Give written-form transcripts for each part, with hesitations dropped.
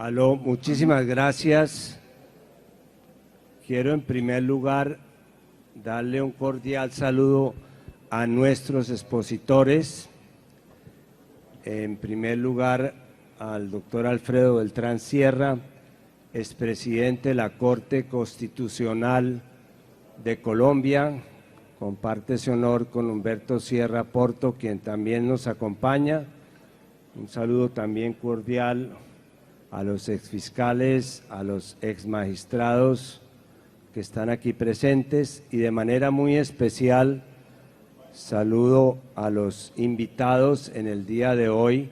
Aló, muchísimas gracias. Quiero en primer lugar darle un cordial saludo a nuestros expositores. En primer lugar, al doctor Alfredo Beltrán Sierra, expresidente de la Corte Constitucional de Colombia. Comparte ese honor con Humberto Sierra Porto, quien también nos acompaña. Un saludo también cordial a los exfiscales, a los exmagistrados que están aquí presentes y de manera muy especial saludo a los invitados en el día de hoy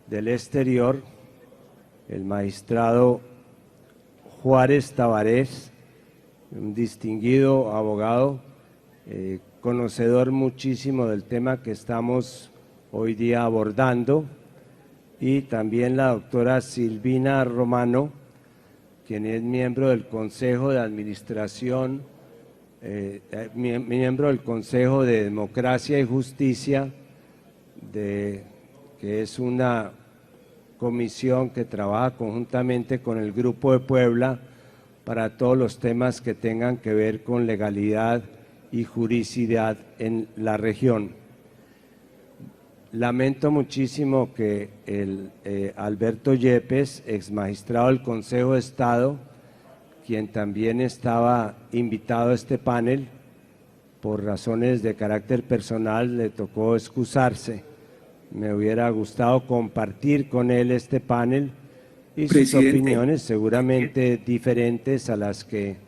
del exterior, el magistrado Juárez Tabarés, un distinguido abogado, conocedor muchísimo del tema que estamos hoy día abordando, y también la doctora Silvina Romano, quien es miembro del Consejo de Administración, miembro del Consejo de Democracia y Justicia, que es una comisión que trabaja conjuntamente con el Grupo de Puebla para todos los temas que tengan que ver con legalidad y juridicidad en la región. Lamento muchísimo que Alberto Yepes, exmagistrado del Consejo de Estado, quien también estaba invitado a este panel, por razones de carácter personal le tocó excusarse. Me hubiera gustado compartir con él este panel y sus opiniones seguramente diferentes a las que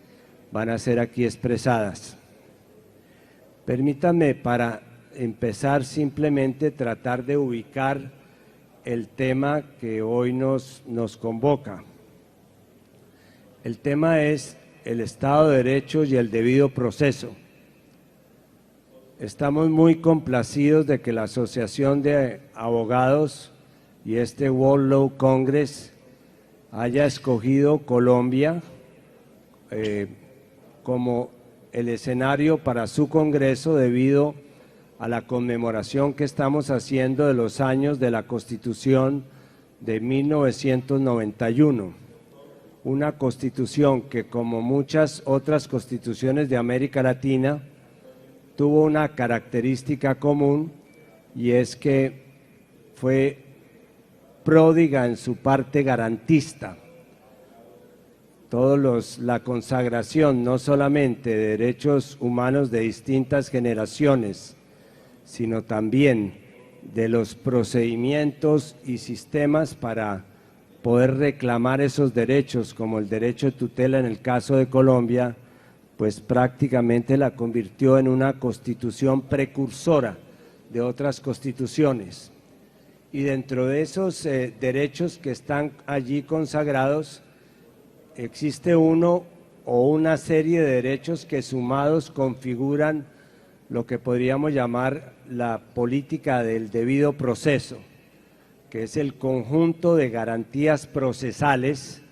van a ser aquí expresadas. Permítanme para empezar simplemente tratar de ubicar el tema que hoy nos convoca. El tema es el Estado de Derecho y el debido proceso. Estamos muy complacidos de que la Asociación de Abogados y este World Law Congress haya escogido Colombia como el escenario para su congreso debido a la conmemoración que estamos haciendo de los años de la Constitución de 1991. Una Constitución que, como muchas otras constituciones de América Latina, tuvo una característica común, y es que fue pródiga en su parte garantista. La consagración no solamente de derechos humanos de distintas generaciones, sino también de los procedimientos y sistemas para poder reclamar esos derechos, como el derecho de tutela en el caso de Colombia, pues prácticamente la convirtió en una constitución precursora de otras constituciones. Y dentro de esos derechos que están allí consagrados, existe uno o una serie de derechos que sumados configuran lo que podríamos llamar la política del debido proceso, que es el conjunto de garantías procesales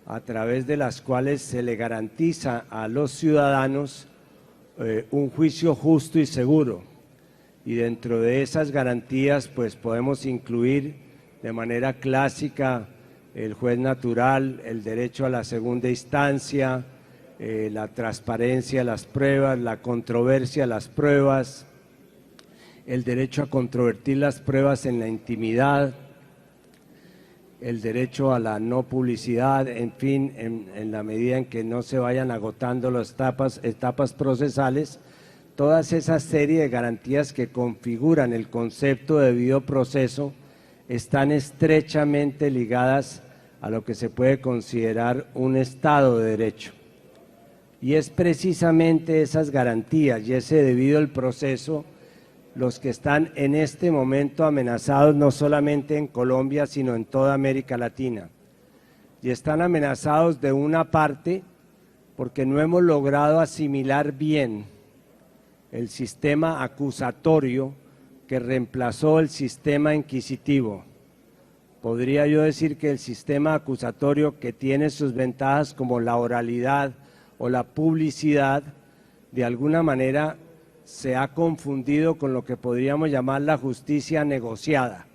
a través de las cuales se le garantiza a los ciudadanos un juicio justo y seguro. Y dentro de esas garantías pues podemos incluir de manera clásica el juez natural, el derecho a la segunda instancia, la transparencia de las pruebas, la controversia de las pruebas, el derecho a controvertir las pruebas en la intimidad, el derecho a la no publicidad, en fin, en la medida en que no se vayan agotando las etapas procesales, todas esas serie de garantías que configuran el concepto de debido proceso están estrechamente ligadas a lo que se puede considerar un Estado de Derecho. Y es precisamente esas garantías y ese debido al proceso los que están en este momento amenazados no solamente en Colombia, sino en toda América Latina. Y están amenazados de una parte porque no hemos logrado asimilar bien el sistema acusatorio que reemplazó el sistema inquisitivo. Podría yo decir que el sistema acusatorio, que tiene sus ventajas como la oralidad o la publicidad, de alguna manera se ha confundido con lo que podríamos llamar la justicia negociada.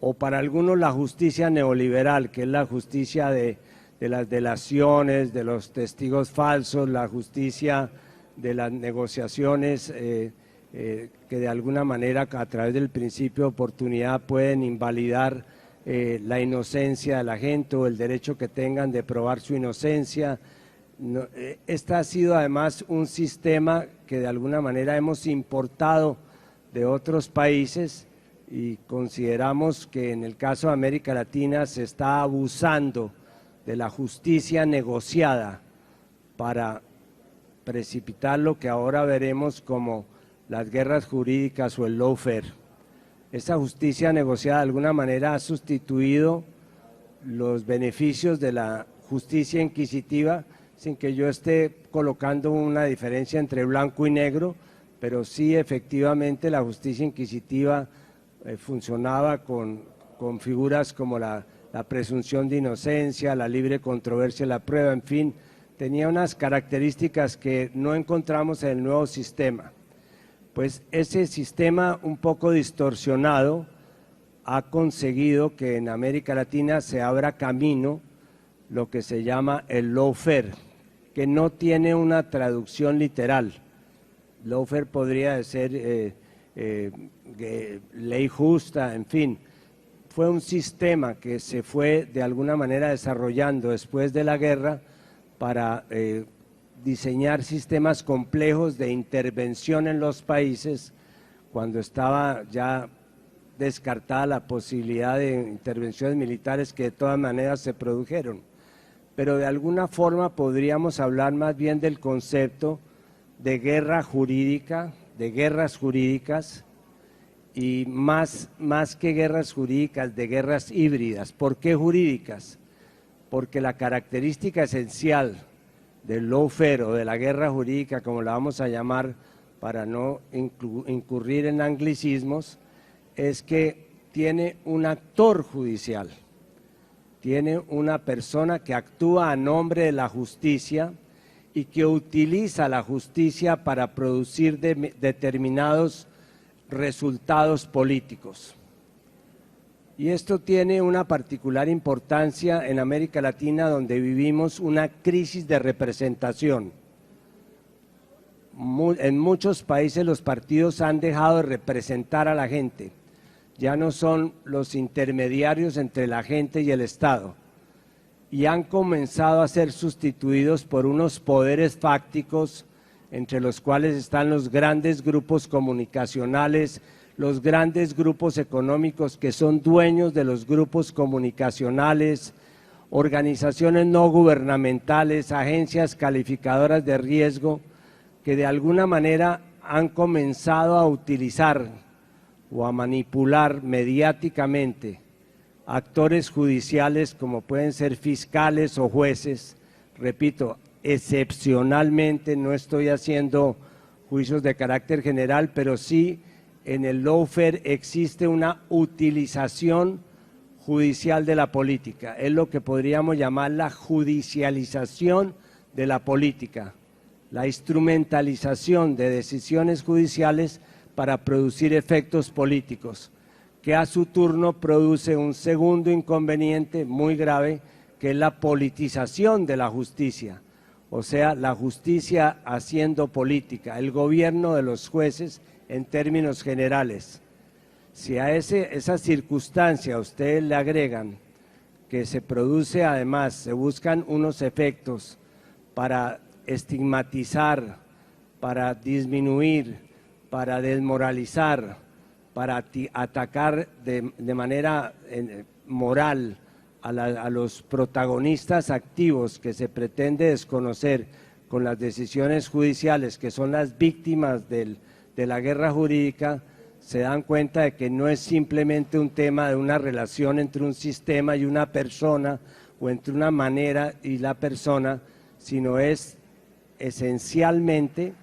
o para algunos la justicia neoliberal, que es la justicia de las delaciones, de los testigos falsos, la justicia de las negociaciones que de alguna manera a través del principio de oportunidad pueden invalidar la inocencia de la gente o el derecho que tengan de probar su inocencia. Este ha sido además un sistema que de alguna manera hemos importado de otros países y consideramos que en el caso de América Latina se está abusando de la justicia negociada para precipitar lo que ahora veremos como las guerras jurídicas o el lawfare. Esa justicia negociada de alguna manera ha sustituido los beneficios de la justicia inquisitiva, sin que yo esté colocando una diferencia entre blanco y negro, pero sí efectivamente la justicia inquisitiva funcionaba con figuras como la presunción de inocencia, la libre controversia de la prueba, en fin, tenía unas características que no encontramos en el nuevo sistema. Pues ese sistema un poco distorsionado ha conseguido que en América Latina se abra camino lo que se llama el lawfare, que no tiene una traducción literal. Lawfare podría ser ley justa, en fin. Fue un sistema que se fue de alguna manera desarrollando después de la guerra para diseñar sistemas complejos de intervención en los países cuando estaba ya descartada la posibilidad de intervenciones militares que de todas maneras se produjeron. Pero de alguna forma podríamos hablar más bien del concepto de guerra jurídica, de guerras jurídicas y más que guerras jurídicas, de guerras híbridas. ¿Por qué jurídicas? Porque la característica esencial del lawfare o de la guerra jurídica, como la vamos a llamar para no incurrir en anglicismos, es que tiene un actor judicial, tiene una persona que actúa a nombre de la justicia y que utiliza la justicia para producir determinados resultados políticos. Y esto tiene una particular importancia en América Latina, donde vivimos una crisis de representación. En muchos países los partidos han dejado de representar a la gente, ya no son los intermediarios entre la gente y el Estado, y han comenzado a ser sustituidos por unos poderes fácticos, entre los cuales están los grandes grupos comunicacionales, los grandes grupos económicos que son dueños de los grupos comunicacionales, organizaciones no gubernamentales, agencias calificadoras de riesgo, que de alguna manera han comenzado a utilizar o a manipular mediáticamente actores judiciales como pueden ser fiscales o jueces. Repito, excepcionalmente, no estoy haciendo juicios de carácter general, pero sí en el lawfare existe una utilización judicial de la política, es lo que podríamos llamar la judicialización de la política, la instrumentalización de decisiones judiciales para producir efectos políticos, que a su turno produce un segundo inconveniente muy grave, que es la politización de la justicia, o sea, la justicia haciendo política, el gobierno de los jueces en términos generales. Si a esa circunstancia ustedes le agregan que se produce además, se buscan unos efectos para estigmatizar, para disminuir, para desmoralizar, para atacar de manera moral a los protagonistas activos que se pretende desconocer con las decisiones judiciales, que son las víctimas de la guerra jurídica, se dan cuenta de que no es simplemente un tema de una relación entre un sistema y una persona, o entre una manera y la persona, sino es esencialmente,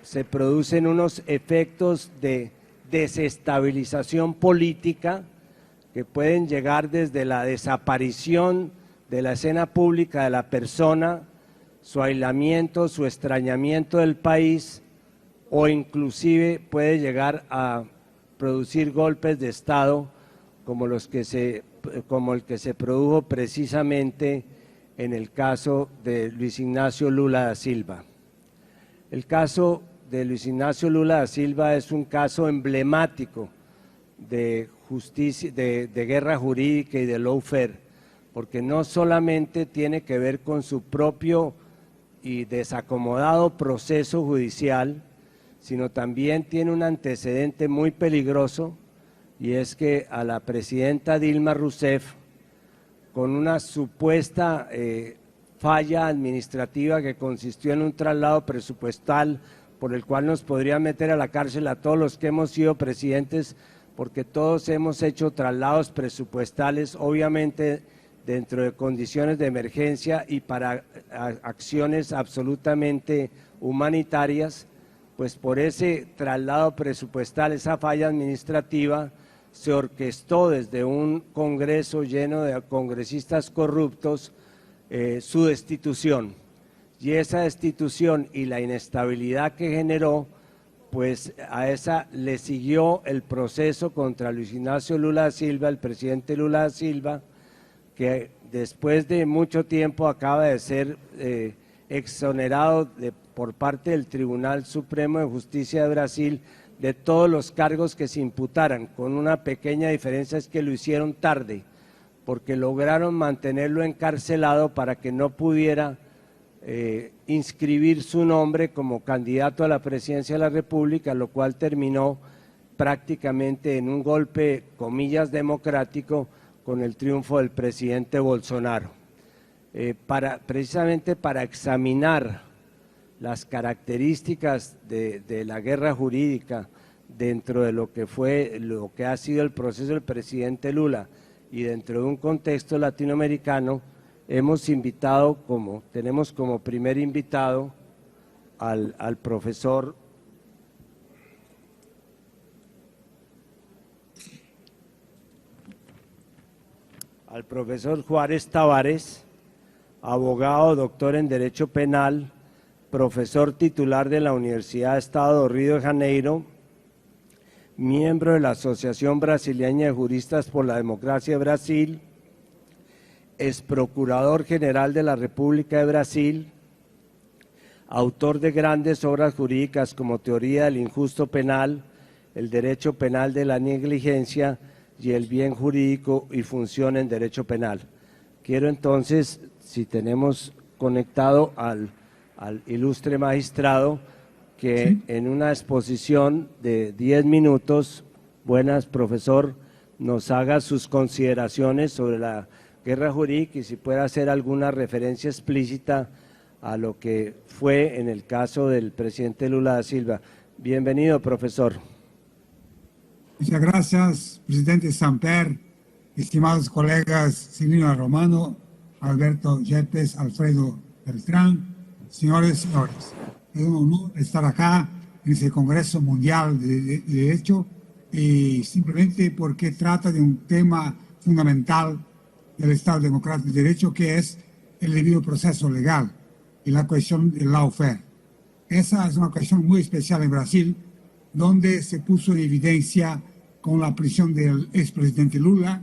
se producen unos efectos de desestabilización política que pueden llegar desde la desaparición de la escena pública de la persona, su aislamiento, su extrañamiento del país, o inclusive puede llegar a producir golpes de Estado como el que se produjo precisamente en el caso de Luis Ignacio Lula da Silva. El caso de Luis Ignacio Lula da Silva es un caso emblemático de justicia, de guerra jurídica y de lawfare, porque no solamente tiene que ver con su propio y desacomodado proceso judicial, sino también tiene un antecedente muy peligroso, y es que a la presidenta Dilma Rousseff, con una supuesta falla administrativa que consistió en un traslado presupuestal por el cual nos podría meter a la cárcel a todos los que hemos sido presidentes, porque todos hemos hecho traslados presupuestales, obviamente dentro de condiciones de emergencia y para acciones absolutamente humanitarias, pues por ese traslado presupuestal, esa falla administrativa, se orquestó desde un Congreso lleno de congresistas corruptos su destitución. Y esa destitución y la inestabilidad que generó, pues a esa le siguió el proceso contra Luis Ignacio Lula da Silva, el presidente Lula da Silva, que después de mucho tiempo acaba de ser exonerado por parte del Tribunal Supremo de Justicia de Brasil de todos los cargos que se imputaran, con una pequeña diferencia, es que lo hicieron tarde, porque lograron mantenerlo encarcelado para que no pudiera inscribir su nombre como candidato a la presidencia de la República, lo cual terminó prácticamente en un golpe, comillas, democrático, con el triunfo del presidente Bolsonaro. Precisamente para examinar las características de la guerra jurídica dentro de lo que ha sido el proceso del presidente Lula y dentro de un contexto latinoamericano, tenemos como primer invitado al profesor Juárez Tavares, abogado, doctor en Derecho Penal, profesor titular de la Universidad de Estado de Río de Janeiro, miembro de la Asociación Brasileña de Juristas por la Democracia de Brasil, ex procurador general de la República de Brasil, autor de grandes obras jurídicas como Teoría del Injusto Penal, el Derecho Penal de la Negligencia y el Bien Jurídico y Función en Derecho Penal. Quiero entonces, si tenemos conectado al ilustre magistrado, que en una exposición de 10 minutos, buenas, profesor, nos haga sus consideraciones sobre la guerra jurídica y si puede hacer alguna referencia explícita a lo que fue en el caso del presidente Lula da Silva. Bienvenido, profesor. Muchas gracias, presidente Samper, estimados colegas Silvino Romano, Alberto Yepes, Alfredo Beltrán, señores y señores. Es un honor estar acá en ese Congreso Mundial de Derecho y simplemente porque trata de un tema fundamental del Estado Democrático de Derecho, que es el debido proceso legal y la cuestión del lawfare. Esa es una cuestión muy especial en Brasil, donde se puso en evidencia con la prisión del expresidente Lula,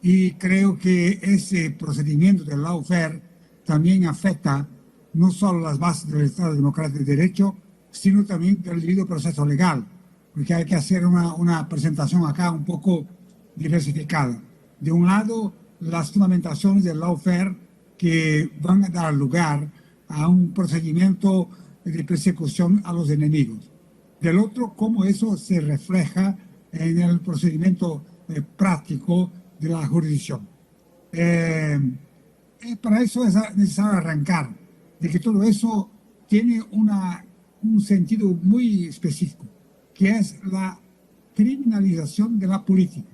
y creo que ese procedimiento del lawfare también afecta no solo las bases del Estado Democrático de Derecho, sino también del debido proceso legal, porque hay que hacer una presentación acá un poco diversificada. De un lado, las fundamentaciones del lawfare que van a dar lugar a un procedimiento de persecución a los enemigos. Del otro, cómo eso se refleja en el procedimiento práctico de la jurisdicción. Para eso es necesario arrancar de que todo eso tiene un sentido muy específico, que es la criminalización de la política.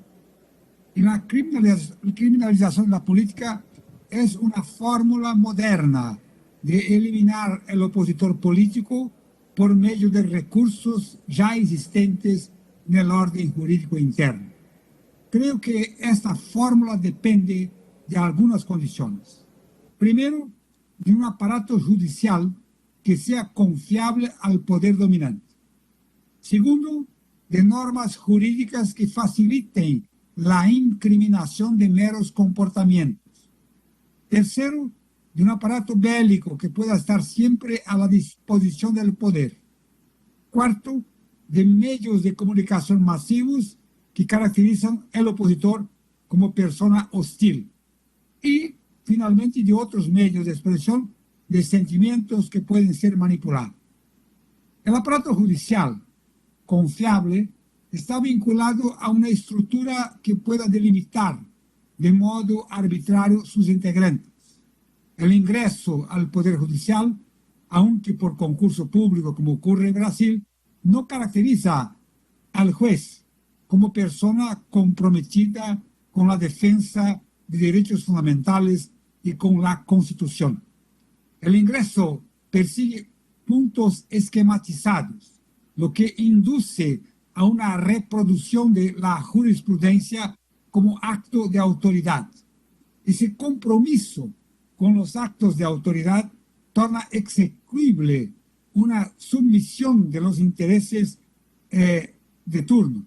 Y la criminalización de la política es una fórmula moderna de eliminar el opositor político por medio de recursos ya existentes en el orden jurídico interno. Creo que esta fórmula depende de algunas condiciones. Primero, de un aparato judicial que sea confiable al poder dominante. Segundo, de normas jurídicas que faciliten la incriminación de meros comportamientos. Tercero, de un aparato bélico que pueda estar siempre a la disposición del poder. Cuarto, de medios de comunicación masivos que caracterizan al opositor como persona hostil. Y, finalmente, de otros medios de expresión de sentimientos que pueden ser manipulados. El aparato judicial confiable está vinculado a una estructura que pueda delimitar de modo arbitrario sus integrantes. El ingreso al Poder Judicial, aunque por concurso público como ocurre en Brasil, no caracteriza al juez como persona comprometida con la defensa de derechos fundamentales y con la Constitución. El ingreso persigue puntos esquematizados, lo que induce a una reproducción de la jurisprudencia como acto de autoridad. Ese compromiso con los actos de autoridad torna execuible una sumisión de los intereses de turno.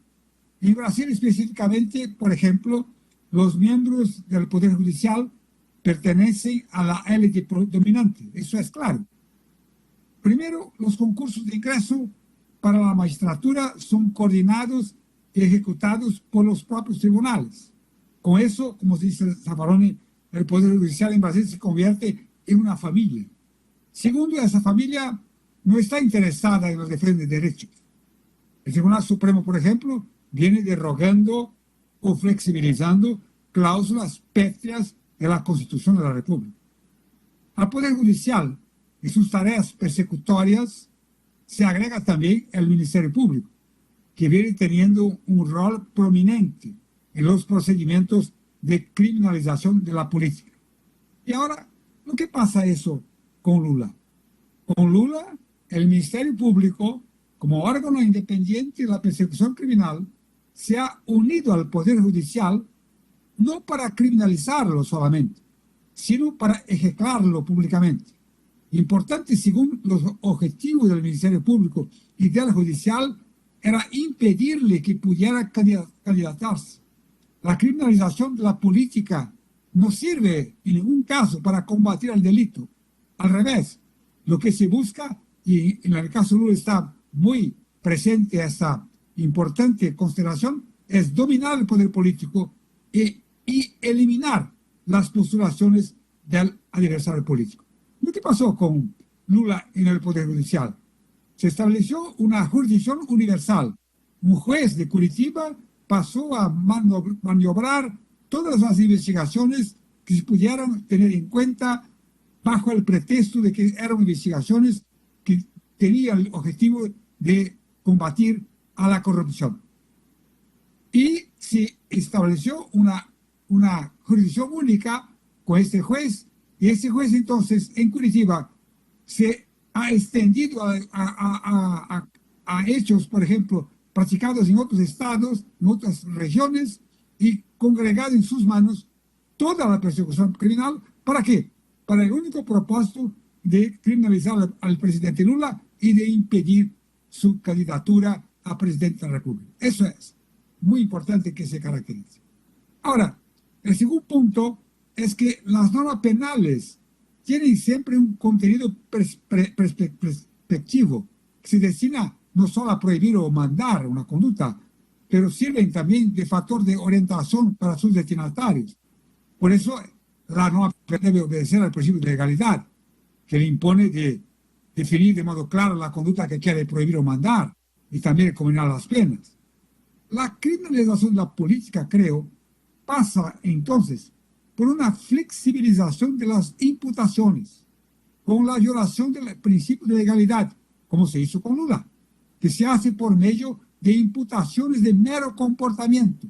En Brasil específicamente, por ejemplo, los miembros del Poder Judicial pertenecen a la élite dominante, eso es claro. Primero, los concursos de ingreso para la magistratura son coordinados y ejecutados por los propios tribunales. Con eso, como dice Zaffaroni, el Poder Judicial en Brasil se convierte en una familia. Segundo, esa familia no está interesada en los defensores de derechos. El Tribunal Supremo, por ejemplo, viene derogando o flexibilizando cláusulas pétreas de la Constitución de la República. Al Poder Judicial y sus tareas persecutorias se agrega también el Ministerio Público, que viene teniendo un rol prominente en los procedimientos de criminalización de la política. Y ahora, ¿lo que pasa eso con Lula? Con Lula, el Ministerio Público, como órgano independiente de la persecución criminal, se ha unido al Poder Judicial no para criminalizarlo solamente, sino para ejecutarlo públicamente. Importante, según los objetivos del Ministerio Público y del Judicial, era impedirle que pudiera candidatarse. La criminalización de la política no sirve en ningún caso para combatir el delito. Al revés, lo que se busca, y en el caso de Lula está muy presente esa importante consideración, es dominar el poder político y eliminar las postulaciones del adversario político. ¿Qué pasó con Lula en el Poder Judicial? Se estableció una jurisdicción universal. Un juez de Curitiba pasó a maniobrar todas las investigaciones que se pudieran tener en cuenta bajo el pretexto de que eran investigaciones que tenían el objetivo de combatir a la corrupción. Y se estableció una jurisdicción única con este juez, y ese juez entonces en Curitiba se ha extendido a hechos, por ejemplo, practicados en otros estados, en otras regiones, y congregado en sus manos toda la persecución criminal. ¿Para qué? Para el único propósito de criminalizar al presidente Lula y de impedir su candidatura a presidente de la República. Eso es muy importante que se caracterice. Ahora, el segundo punto es que las normas penales tienen siempre un contenido perspectivo que se destina no solo a prohibir o mandar una conducta, pero sirven también de factor de orientación para sus destinatarios. Por eso, la norma debe obedecer al principio de legalidad, que le impone de definir de modo claro la conducta que quiere prohibir o mandar, y también combinar las penas. La criminalización de la política, creo, pasa entonces por una flexibilización de las imputaciones, con la violación del principio de legalidad, como se hizo con Lula, que se hace por medio de imputaciones de mero comportamiento,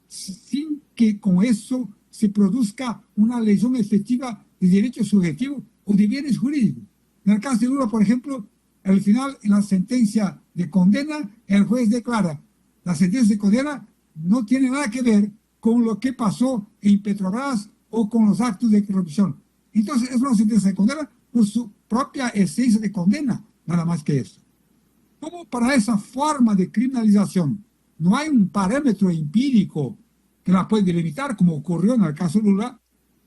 sin que con eso se produzca una lesión efectiva de derechos subjetivos o de bienes jurídicos. En el caso de Lula, por ejemplo, al final, en la sentencia de condena, el juez declara: la sentencia de condena no tiene nada que ver con lo que pasó en Petrobras o con los actos de corrupción. Entonces, es una sentencia de condena por su propia esencia de condena, nada más que eso. Como para esa forma de criminalización no hay un parámetro empírico que la puede delimitar, como ocurrió en el caso Lula,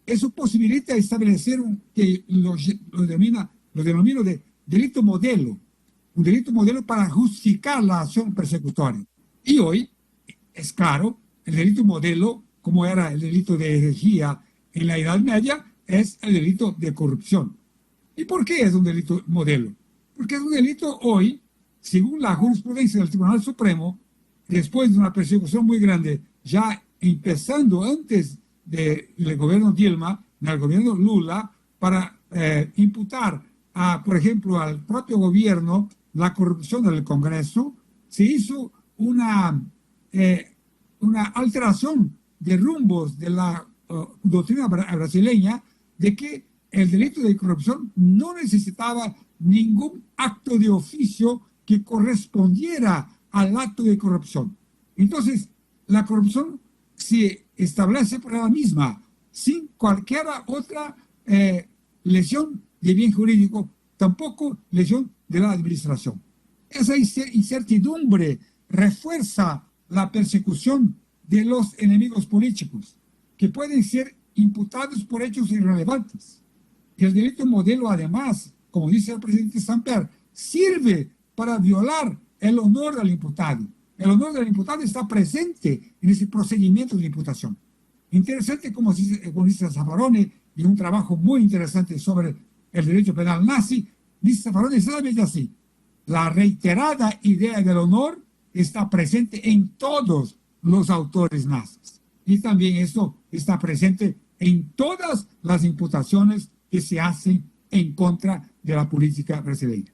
eso posibilita establecer que lo denomino de delito modelo, un delito modelo para justificar la acción persecutoria. Y hoy, es claro, el delito modelo, como era el delito de herejía en la Edad Media, es el delito de corrupción. ¿Y por qué es un delito modelo? Porque es un delito hoy, según la jurisprudencia del Tribunal Supremo, después de una persecución muy grande, ya empezando antes del gobierno Dilma, del gobierno Lula, para imputar, por ejemplo, al propio gobierno la corrupción del Congreso, se hizo una alteración de rumbos de la doctrina brasileña de que el delito de corrupción no necesitaba ningún acto de oficio que correspondiera al acto de corrupción. Entonces, la corrupción se establece por ella misma, sin cualquier otra lesión de bien jurídico, tampoco lesión de la administración. Esa incertidumbre refuerza la persecución de los enemigos políticos, que pueden ser imputados por hechos irrelevantes. El delito modelo, además, como dice el presidente Samper, sirve para violar el honor del imputado. El honor del imputado está presente en ese procedimiento de imputación. Interesante, como dice Zaffaroni, y un trabajo muy interesante sobre el derecho penal nazi, dice Zaffaroni exactamente así: la reiterada idea del honor está presente en todos los autores nazis. Y también esto está presente en todas las imputaciones que se hacen en contra de la política brasileña.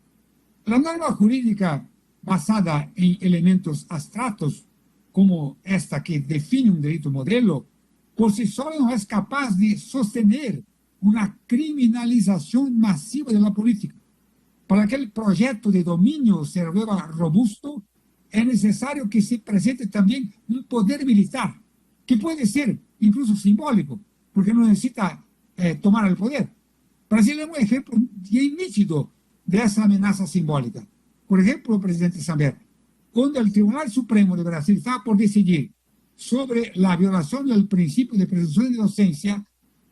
La norma jurídica basada en elementos abstractos, como esta que define un delito modelo, por sí sola no es capaz de sostener una criminalización masiva de la política. Para que el proyecto de dominio se vuelva robusto, es necesario que se presente también un poder militar, que puede ser incluso simbólico, porque no necesita tomar el poder. Brasil es un ejemplo bien nítido de esa amenaza simbólica. Por ejemplo, presidente Samper, cuando el Tribunal Supremo de Brasil estaba por decidir sobre la violación del principio de presunción de inocencia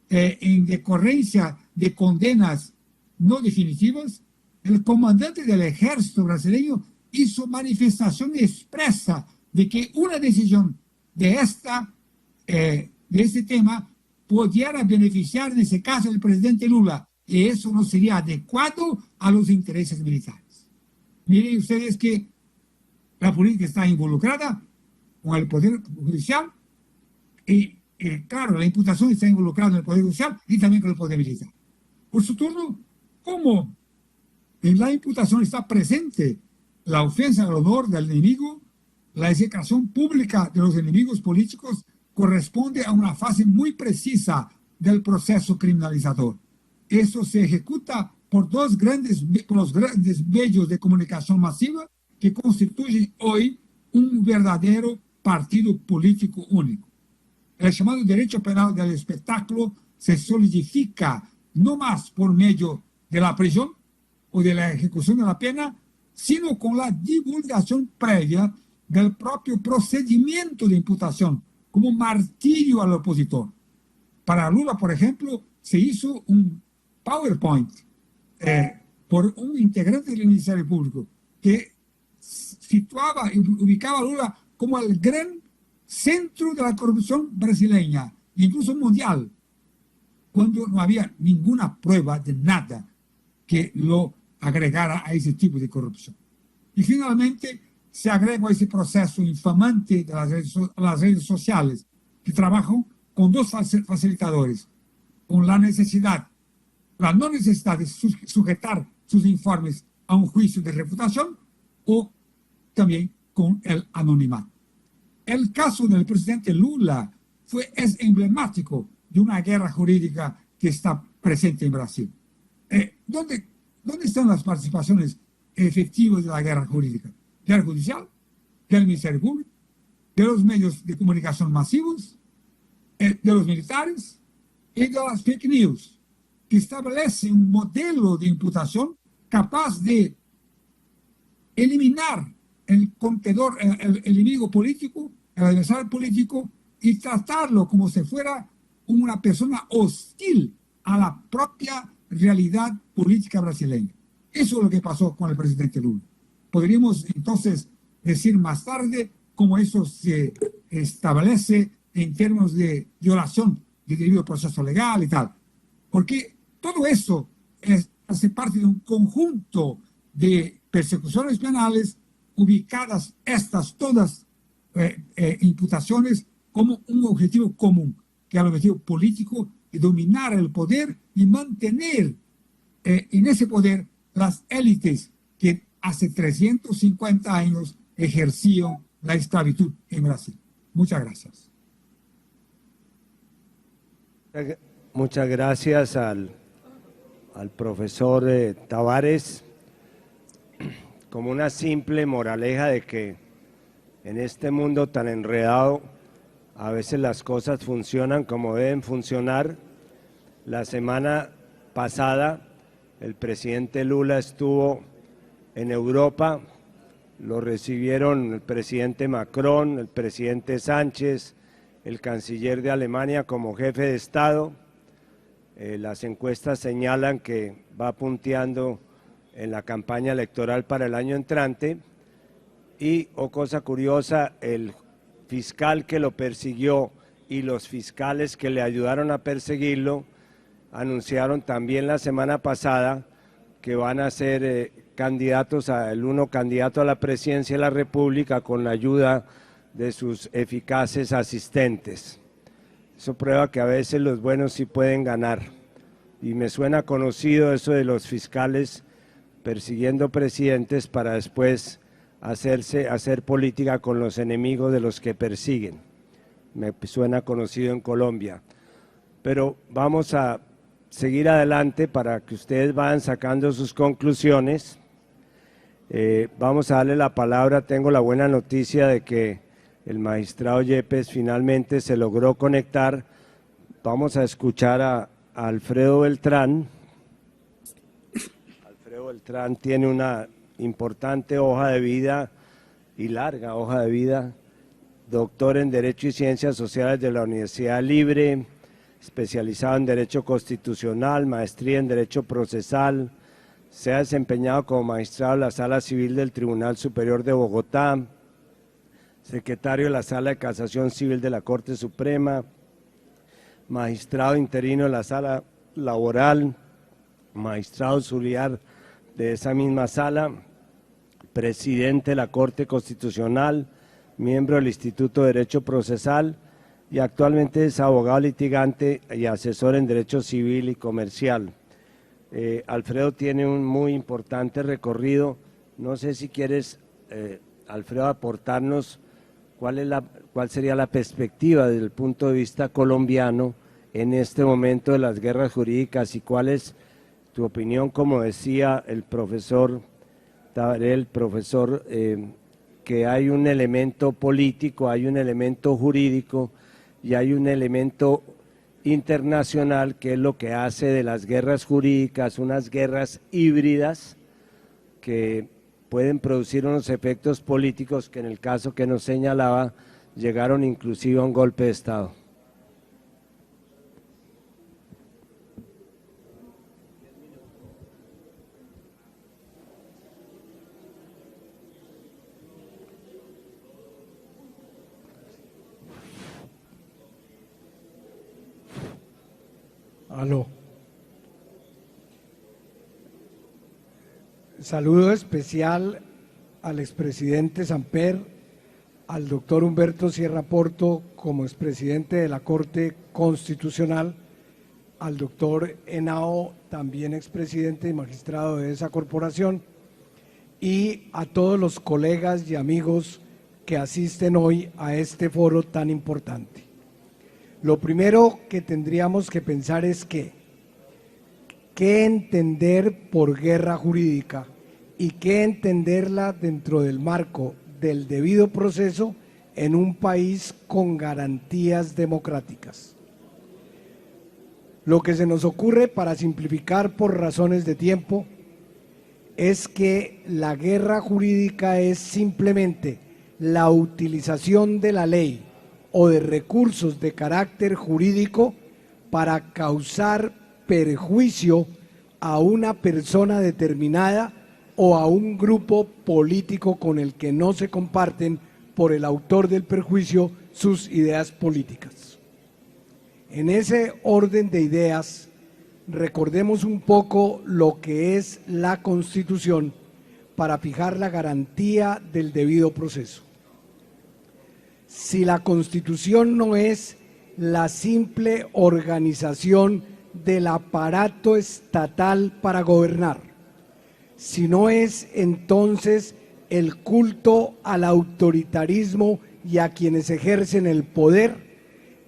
en decorrencia de condenas no definitivas, el comandante del ejército brasileño hizo manifestación expresa de que una decisión de este tema pudiera beneficiar, en ese caso, al presidente Lula, y eso no sería adecuado a los intereses militares. Miren ustedes que la política está involucrada con el Poder Judicial y, claro, la imputación está involucrada en el Poder Judicial y también con el Poder Militar. Por su turno, como en la imputación está presente la ofensa al honor del enemigo, la execración pública de los enemigos políticos corresponde a una fase muy precisa del proceso criminalizador. Eso se ejecuta por los grandes medios de comunicación masiva que constituyen hoy un verdadero partido político único. El llamado derecho penal del espectáculo se solidifica no más por medio de la prisión o de la ejecución de la pena, sino con la divulgación previa del propio procedimiento de imputación, como martirio al opositor. Para Lula, por ejemplo, se hizo un PowerPoint por un integrante del Ministerio Público que situaba y ubicaba a Lula como el gran centro de la corrupción brasileña, incluso mundial, cuando no había ninguna prueba de nada que lo agregara a ese tipo de corrupción. Y finalmente se agrega ese proceso infamante de las redes sociales, que trabajan con dos facilitadores, con la no necesidad de sujetar sus informes a un juicio de reputación o también con el anonimato. El caso del presidente Lula es emblemático de una guerra jurídica que está presente en Brasil. ¿Dónde están las participaciones efectivas de la guerra jurídica? Del judicial, del Ministerio Público, de los medios de comunicación masivos, de los militares y de las fake news, que establecen un modelo de imputación capaz de eliminar el enemigo político, el adversario político, y tratarlo como si fuera una persona hostil a la propia realidad política brasileña. Eso es lo que pasó con el presidente Lula. Podríamos entonces decir más tarde cómo eso se establece en términos de violación del debido proceso legal y tal. Porque todo eso hace parte de un conjunto de persecuciones penales ubicadas estas todas imputaciones como un objetivo común, que es el objetivo político de dominar el poder y mantener en ese poder las élites que hace 350 años ejercían la esclavitud en Brasil. Muchas gracias. Muchas gracias al profesor Tavares. Como una simple moraleja de que en este mundo tan enredado a veces las cosas funcionan como deben funcionar. La semana pasada el presidente Lula estuvo en Europa, lo recibieron el presidente Macron, el presidente Sánchez, el canciller de Alemania como jefe de Estado. Las encuestas señalan que va punteando en la campaña electoral para el año entrante y, cosa curiosa, el fiscal que lo persiguió y los fiscales que le ayudaron a perseguirlo anunciaron también la semana pasada que van a ser candidatos, el uno candidato a la presidencia de la República con la ayuda de sus eficaces asistentes. Eso prueba que a veces los buenos sí pueden ganar. Y me suena conocido eso de los fiscales persiguiendo presidentes para después hacer política con los enemigos de los que persiguen. Me suena conocido en Colombia. Pero vamos a seguir adelante para que ustedes vayan sacando sus conclusiones. Vamos a darle la palabra. Tengo la buena noticia de que el magistrado Yepes finalmente se logró conectar. Vamos a escuchar a Alfredo Beltrán. Alfredo Beltrán tiene una importante hoja de vida y larga hoja de vida, doctor en Derecho y Ciencias Sociales de la Universidad Libre, especializado en Derecho Constitucional, maestría en Derecho Procesal, se ha desempeñado como magistrado de la Sala Civil del Tribunal Superior de Bogotá, secretario de la Sala de Casación Civil de la Corte Suprema, magistrado interino de la Sala Laboral, magistrado auxiliar de esa misma sala, presidente de la Corte Constitucional, miembro del Instituto de Derecho Procesal y actualmente es abogado litigante y asesor en Derecho Civil y Comercial. Alfredo tiene un muy importante recorrido. No sé si quieres, Alfredo, aportarnos cuál sería la perspectiva desde el punto de vista colombiano en este momento de las guerras jurídicas y cuál es tu opinión, como decía el profesor Tabaré, que hay un elemento político, hay un elemento jurídico y hay un elemento internacional que es lo que hace de las guerras jurídicas unas guerras híbridas que pueden producir unos efectos políticos que en el caso que nos señalaba llegaron inclusive a un golpe de Estado. Aló. Saludo especial al expresidente Samper, al doctor Humberto Sierra Porto como expresidente de la Corte Constitucional, al doctor Henao, también expresidente y magistrado de esa corporación, y a todos los colegas y amigos que asisten hoy a este foro tan importante. Lo primero que tendríamos que pensar es qué entender por guerra jurídica y qué entenderla dentro del marco del debido proceso en un país con garantías democráticas. Lo que se nos ocurre, para simplificar por razones de tiempo, es que la guerra jurídica es simplemente la utilización de la ley o de recursos de carácter jurídico para causar perjuicio a una persona determinada o a un grupo político con el que no se comparten por el autor del perjuicio sus ideas políticas. En ese orden de ideas, recordemos un poco lo que es la Constitución para fijar la garantía del debido proceso. Si la Constitución no es la simple organización del aparato estatal para gobernar, sino es entonces el culto al autoritarismo y a quienes ejercen el poder,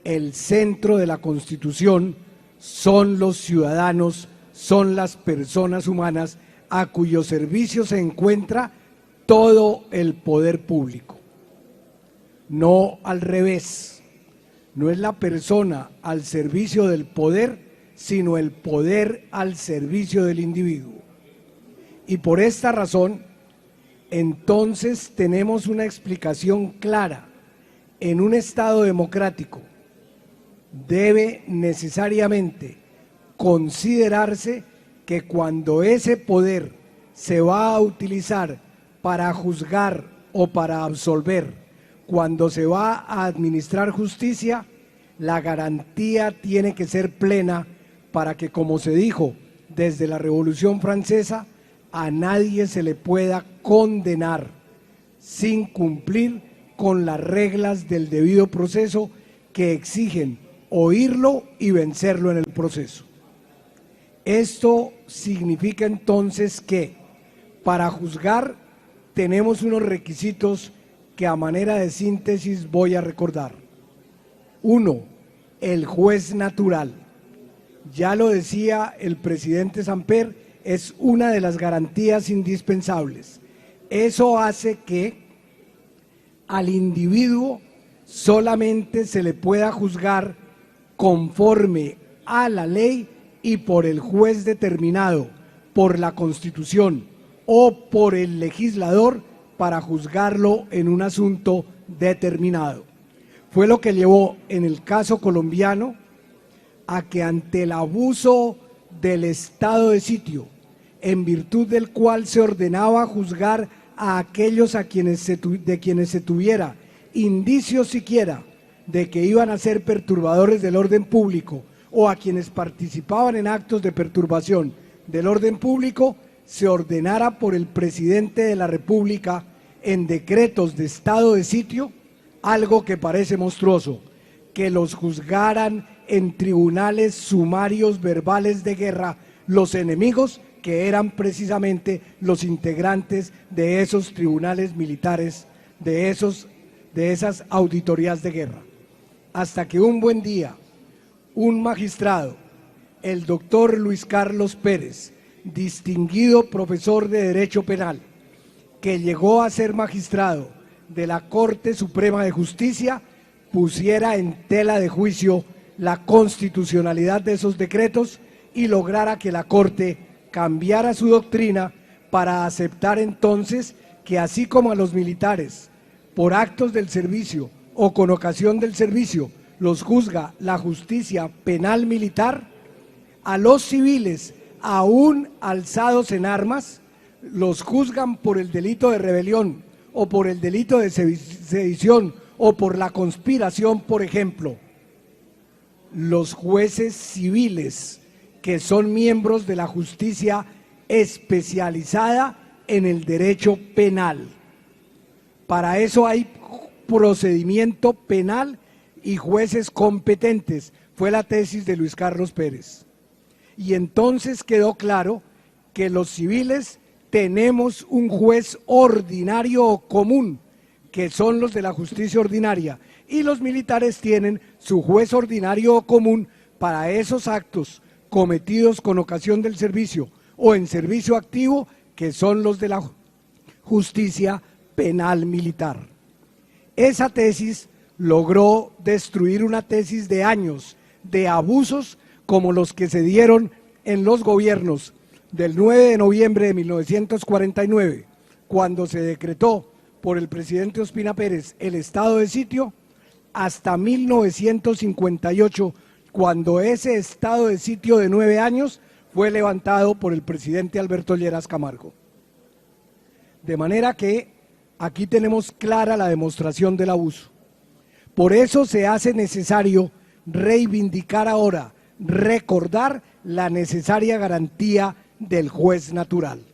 el centro de la Constitución son los ciudadanos, son las personas humanas a cuyo servicio se encuentra todo el poder público. No al revés, no es la persona al servicio del poder, sino el poder al servicio del individuo. Y por esta razón, entonces tenemos una explicación clara. En un Estado democrático debe necesariamente considerarse que cuando ese poder se va a utilizar para juzgar o para absolver, cuando se va a administrar justicia, la garantía tiene que ser plena para que, como se dijo desde la Revolución Francesa, a nadie se le pueda condenar sin cumplir con las reglas del debido proceso que exigen oírlo y vencerlo en el proceso. Esto significa entonces que para juzgar tenemos unos requisitos que a manera de síntesis voy a recordar. 1. El juez natural. Ya lo decía el presidente Samper, es una de las garantías indispensables. Eso hace que al individuo solamente se le pueda juzgar conforme a la ley y por el juez determinado, por la Constitución o por el legislador para juzgarlo en un asunto determinado. Fue lo que llevó en el caso colombiano a que ante el abuso del estado de sitio, en virtud del cual se ordenaba juzgar a aquellos de quienes se tuviera indicios siquiera de que iban a ser perturbadores del orden público o a quienes participaban en actos de perturbación del orden público, se ordenara por el presidente de la República en decretos de estado de sitio, algo que parece monstruoso, que los juzgaran en tribunales sumarios verbales de guerra los enemigos que eran precisamente los integrantes de esos tribunales militares, de esas auditorías de guerra. Hasta que un buen día, un magistrado, el doctor Luis Carlos Pérez, distinguido profesor de Derecho Penal, que llegó a ser magistrado de la Corte Suprema de Justicia, pusiera en tela de juicio la constitucionalidad de esos decretos y lograra que la Corte cambiara su doctrina para aceptar entonces que así como a los militares, por actos del servicio o con ocasión del servicio, los juzga la justicia penal militar, a los civiles, aún alzados en armas, los juzgan por el delito de rebelión o por el delito de sedición o por la conspiración, por ejemplo. Los jueces civiles, que son miembros de la justicia especializada en el derecho penal. Para eso hay procedimiento penal y jueces competentes. Fue la tesis de Luis Carlos Pérez. Y entonces quedó claro que los civiles tenemos un juez ordinario o común, que son los de la justicia ordinaria, y los militares tienen su juez ordinario o común para esos actos cometidos con ocasión del servicio o en servicio activo, que son los de la justicia penal militar. Esa tesis logró destruir una tesis de años de abusos como los que se dieron en los gobiernos del 9 de noviembre de 1949, cuando se decretó por el presidente Ospina Pérez el estado de sitio, hasta 1958, cuando ese estado de sitio de 9 años fue levantado por el presidente Alberto Lleras Camargo. De manera que aquí tenemos clara la demostración del abuso. Por eso se hace necesario reivindicar ahora, recordar la necesaria garantía del juez natural.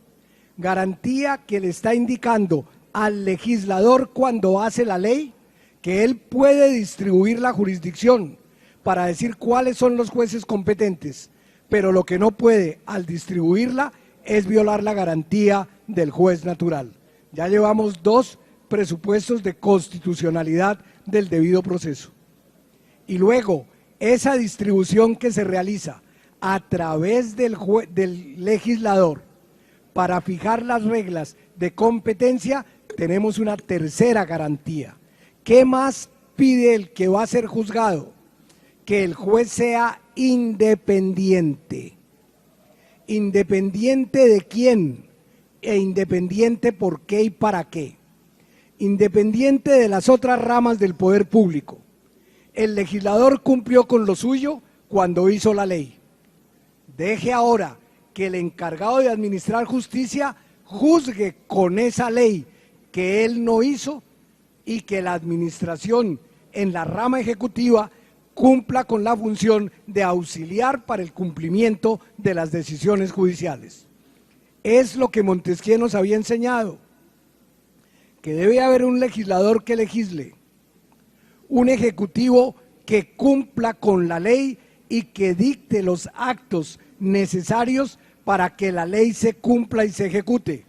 Garantía que le está indicando al legislador cuando hace la ley que él puede distribuir la jurisdicción para decir cuáles son los jueces competentes, pero lo que no puede al distribuirla es violar la garantía del juez natural. Ya llevamos 2 presupuestos de constitucionalidad del debido proceso. Y luego, esa distribución que se realiza a través del legislador para fijar las reglas de competencia, tenemos una tercera garantía. ¿Qué más pide el que va a ser juzgado? Que el juez sea independiente. ¿Independiente de quién? E independiente por qué y para qué. Independiente de las otras ramas del poder público. El legislador cumplió con lo suyo cuando hizo la ley. Deje ahora que el encargado de administrar justicia juzgue con esa ley que él no hizo y que la administración en la rama ejecutiva cumpla con la función de auxiliar para el cumplimiento de las decisiones judiciales. Es lo que Montesquieu nos había enseñado, que debe haber un legislador que legisle, un ejecutivo que cumpla con la ley y que dicte los actos necesarios para que la ley se cumpla y se ejecute,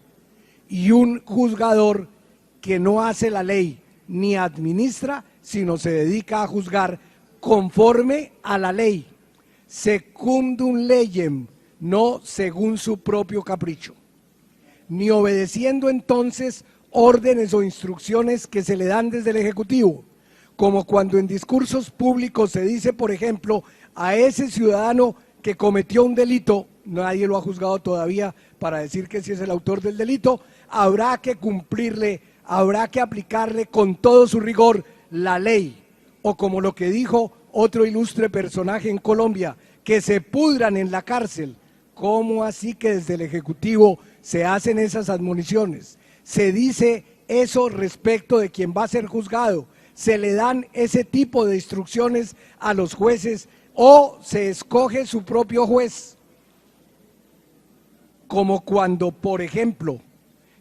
y un juzgador que no hace la ley ni administra, sino se dedica a juzgar conforme a la ley, secundum legem, no según su propio capricho, ni obedeciendo entonces órdenes o instrucciones que se le dan desde el Ejecutivo, como cuando en discursos públicos se dice, por ejemplo, a ese ciudadano que cometió un delito, nadie lo ha juzgado todavía para decir que si es el autor del delito, habrá que cumplirle, habrá que aplicarle con todo su rigor la ley, o como lo que dijo otro ilustre personaje en Colombia, que se pudran en la cárcel. ¿Cómo así que desde el Ejecutivo se hacen esas admoniciones? Se dice eso respecto de quien va a ser juzgado, se le dan ese tipo de instrucciones a los jueces o se escoge su propio juez, como cuando, por ejemplo,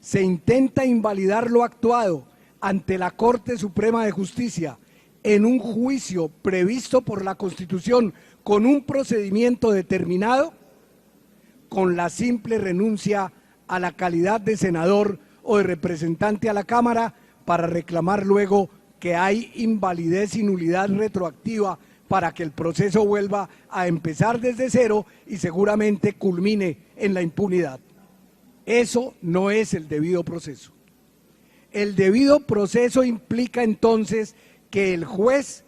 se intenta invalidar lo actuado ante la Corte Suprema de Justicia en un juicio previsto por la Constitución con un procedimiento determinado, con la simple renuncia a la calidad de senador o de representante a la Cámara para reclamar luego que hay invalidez y nulidad retroactiva para que el proceso vuelva a empezar desde cero y seguramente culmine en la impunidad. Eso no es el debido proceso. El debido proceso implica entonces que el juez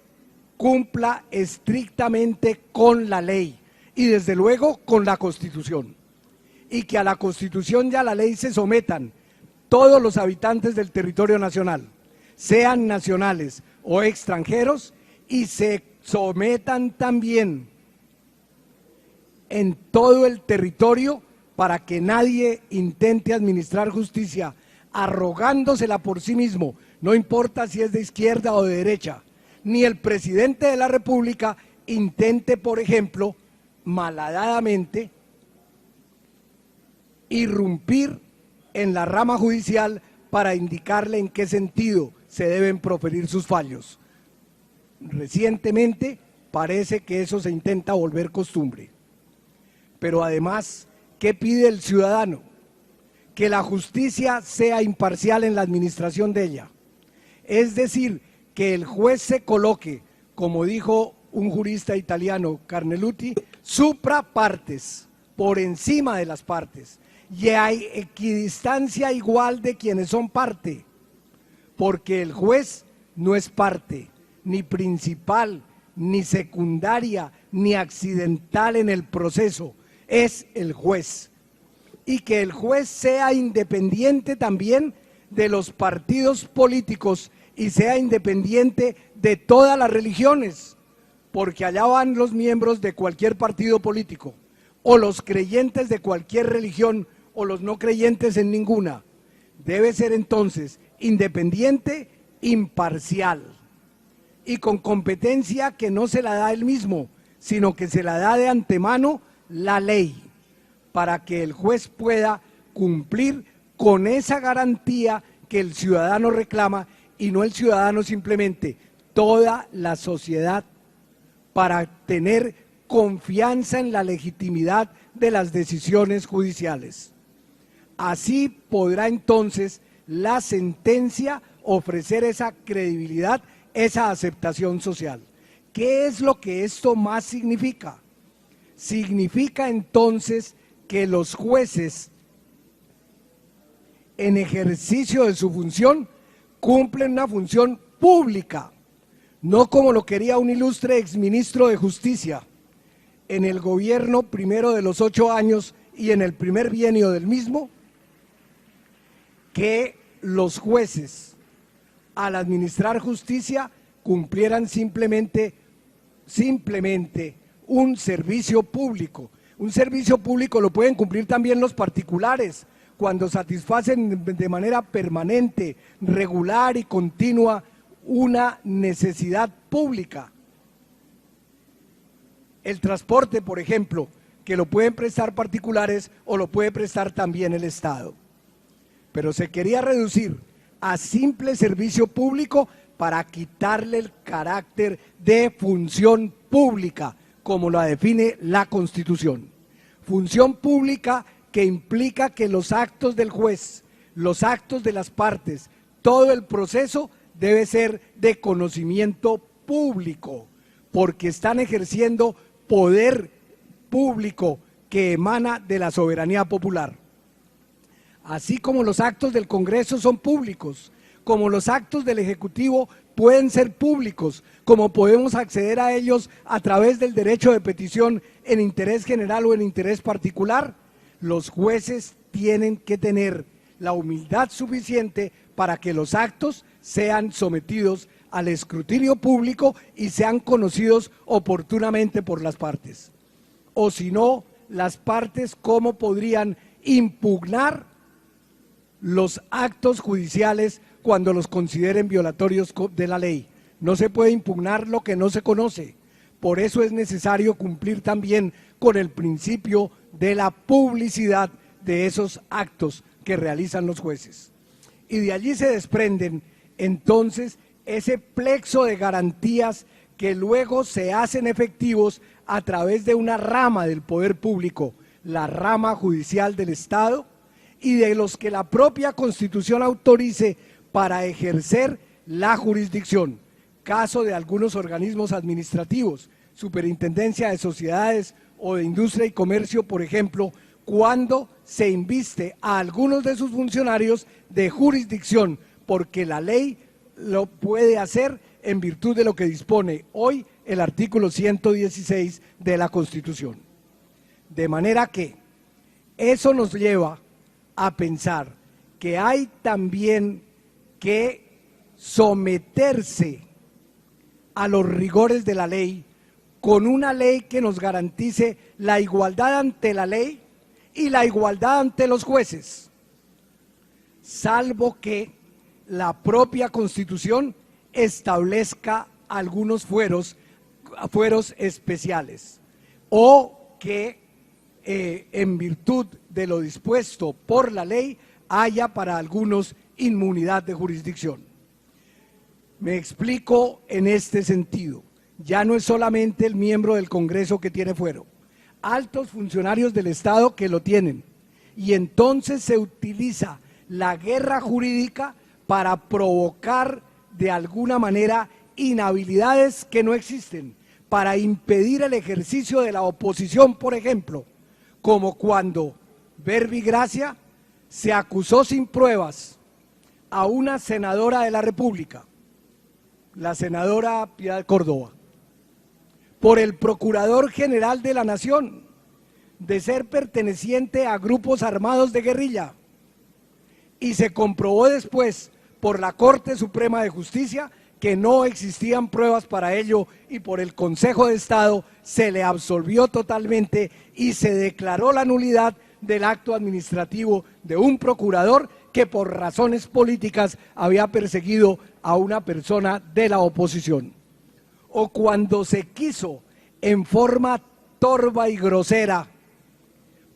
cumpla estrictamente con la ley y desde luego con la Constitución, y que a la Constitución y a la ley se sometan todos los habitantes del territorio nacional, sean nacionales o extranjeros, y se sometan también en todo el territorio para que nadie intente administrar justicia arrogándosela por sí mismo, no importa si es de izquierda o de derecha, ni el presidente de la República intente, por ejemplo, malhadadamente irrumpir en la rama judicial para indicarle en qué sentido se deben proferir sus fallos. Recientemente parece que eso se intenta volver costumbre. Pero además, ¿qué pide el ciudadano? Que la justicia sea imparcial en la administración de ella. Es decir, que el juez se coloque, como dijo un jurista italiano, Carneluti, supra partes, por encima de las partes, y hay equidistancia igual de quienes son parte, porque el juez no es parte, ni principal, ni secundaria, ni accidental en el proceso, es el juez. Y que el juez sea independiente también de los partidos políticos y sea independiente de todas las religiones, porque allá van los miembros de cualquier partido político, o los creyentes de cualquier religión, o los no creyentes en ninguna. Debe ser entonces independiente, imparcial y con competencia que no se la da él mismo, sino que se la da de antemano la ley, para que el juez pueda cumplir con esa garantía que el ciudadano reclama, y no el ciudadano simplemente, toda la sociedad, para tener confianza en la legitimidad de las decisiones judiciales. Así podrá entonces la sentencia ofrecer esa credibilidad, esa aceptación social. ¿Qué es lo que esto más significa? Significa entonces que los jueces, en ejercicio de su función, cumplen una función pública, no como lo quería un ilustre exministro de Justicia en el gobierno primero de los 8 años y en el primer bienio del mismo, que los jueces al administrar justicia cumplieran simplemente un servicio público. Un servicio público lo pueden cumplir también los particulares cuando satisfacen de manera permanente, regular y continua una necesidad pública. El transporte, por ejemplo, que lo pueden prestar particulares o lo puede prestar también el Estado. Pero se quería reducir a simple servicio público para quitarle el carácter de función pública, como la define la Constitución. Función pública que implica que los actos del juez, los actos de las partes, todo el proceso debe ser de conocimiento público, porque están ejerciendo poder público que emana de la soberanía popular. Así como los actos del Congreso son públicos, como los actos del Ejecutivo pueden ser públicos, como podemos acceder a ellos a través del derecho de petición en interés general o en interés particular, los jueces tienen que tener la humildad suficiente para que los actos sean sometidos al escrutinio público y sean conocidos oportunamente por las partes. O si no, las partes, ¿cómo podrían impugnar los actos judiciales cuando los consideren violatorios de la ley? No se puede impugnar lo que no se conoce. Por eso es necesario cumplir también con el principio de la publicidad de esos actos que realizan los jueces. Y de allí se desprenden entonces ese plexo de garantías que luego se hacen efectivos a través de una rama del poder público, la rama judicial del Estado, y de los que la propia Constitución autorice para ejercer la jurisdicción. Caso de algunos organismos administrativos, Superintendencia de Sociedades o de Industria y Comercio, por ejemplo, cuando se inviste a algunos de sus funcionarios de jurisdicción, porque la ley lo puede hacer en virtud de lo que dispone hoy el artículo 116 de la Constitución. De manera que eso nos lleva a pensar que hay también que someterse a los rigores de la ley, con una ley que nos garantice la igualdad ante la ley y la igualdad ante los jueces, salvo que la propia Constitución establezca algunos fueros especiales, o que en virtud de lo dispuesto por la ley haya para algunos inmunidad de jurisdicción. Me explico en este sentido. Ya no es solamente el miembro del Congreso que tiene fuero, altos funcionarios del Estado que lo tienen, y entonces se utiliza la guerra jurídica para provocar de alguna manera inhabilidades que no existen, para impedir el ejercicio de la oposición, por ejemplo, como cuando Verbi Gracia se acusó sin pruebas a una senadora de la República, la senadora Piedad Córdoba, por el Procurador General de la Nación, de ser perteneciente a grupos armados de guerrilla, y se comprobó después por la Corte Suprema de Justicia, que no existían pruebas para ello, y por el Consejo de Estado se le absolvió totalmente y se declaró la nulidad del acto administrativo de un procurador que por razones políticas había perseguido a una persona de la oposición. O cuando se quiso en forma torva y grosera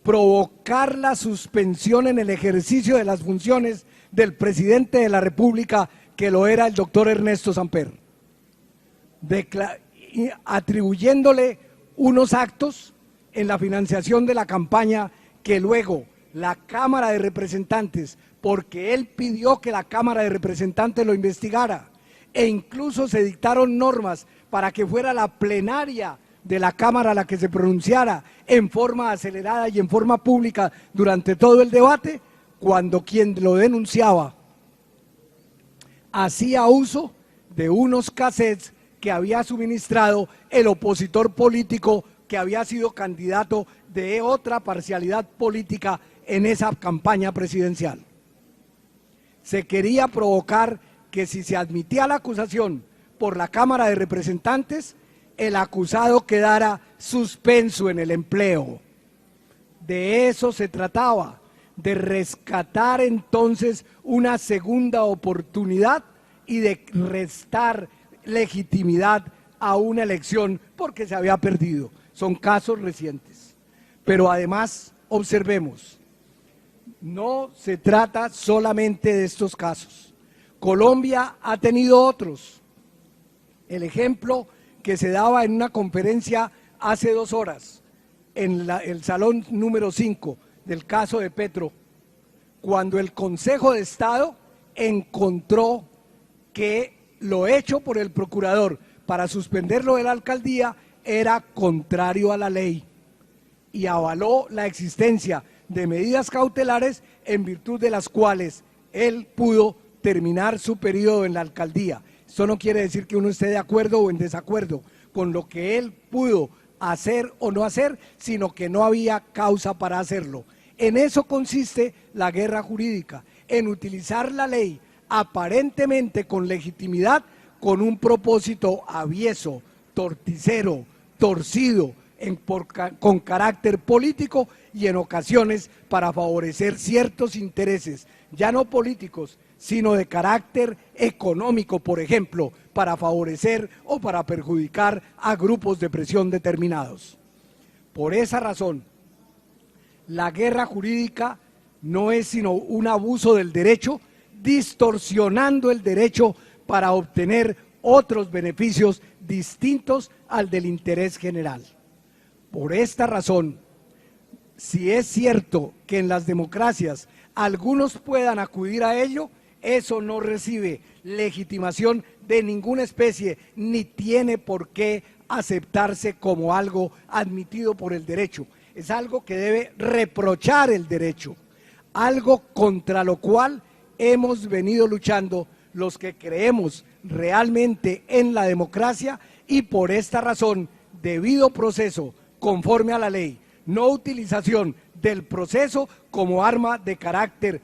provocar la suspensión en el ejercicio de las funciones del presidente de la República, que lo era el doctor Ernesto Samper, atribuyéndole unos actos en la financiación de la campaña que luego la Cámara de Representantes, porque él pidió que la Cámara de Representantes lo investigara, e incluso se dictaron normas para que fuera la plenaria de la Cámara la que se pronunciara en forma acelerada y en forma pública durante todo el debate, cuando quien lo denunciaba hacía uso de unos cassettes que había suministrado el opositor político que había sido candidato de otra parcialidad política en esa campaña presidencial. Se quería provocar que si se admitía la acusación por la Cámara de Representantes, el acusado quedara suspenso en el empleo. De eso se trataba, de rescatar entonces una segunda oportunidad y de restar legitimidad a una elección porque se había perdido. Son casos recientes. Pero además, observemos, no se trata solamente de estos casos. Colombia ha tenido otros. El ejemplo que se daba en una conferencia hace 2 horas, en el salón número 5 del caso de Petro, cuando el Consejo de Estado encontró que lo hecho por el procurador para suspenderlo de la alcaldía era contrario a la ley y avaló la existencia de medidas cautelares en virtud de las cuales él pudo terminar su periodo en la alcaldía. Esto no quiere decir que uno esté de acuerdo o en desacuerdo con lo que él pudo hacer o no hacer, sino que no había causa para hacerlo. En eso consiste la guerra jurídica, en utilizar la ley aparentemente con legitimidad, con un propósito avieso, torticero, torcido, con carácter político y en ocasiones para favorecer ciertos intereses, ya no políticos, sino de carácter económico, por ejemplo, para favorecer o para perjudicar a grupos de presión determinados. Por esa razón, la guerra jurídica no es sino un abuso del derecho, distorsionando el derecho para obtener otros beneficios distintos al del interés general. Por esta razón, si es cierto que en las democracias algunos puedan acudir a ello, eso no recibe legitimación de ninguna especie, ni tiene por qué aceptarse como algo admitido por el derecho. Es algo que debe reprochar el derecho, algo contra lo cual hemos venido luchando los que creemos realmente en la democracia, y por esta razón, debido proceso conforme a la ley, no utilización del proceso como arma de carácter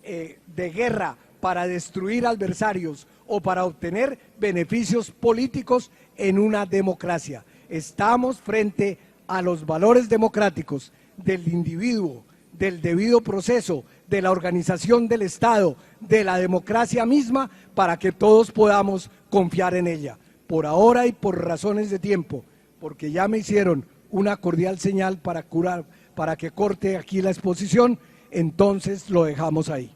de guerra para destruir adversarios o para obtener beneficios políticos en una democracia. Estamos frente a los valores democráticos del individuo, del debido proceso, de la organización del Estado, de la democracia misma, para que todos podamos confiar en ella. Por ahora y por razones de tiempo, porque ya me hicieron una cordial señal para que corte aquí la exposición, entonces lo dejamos ahí.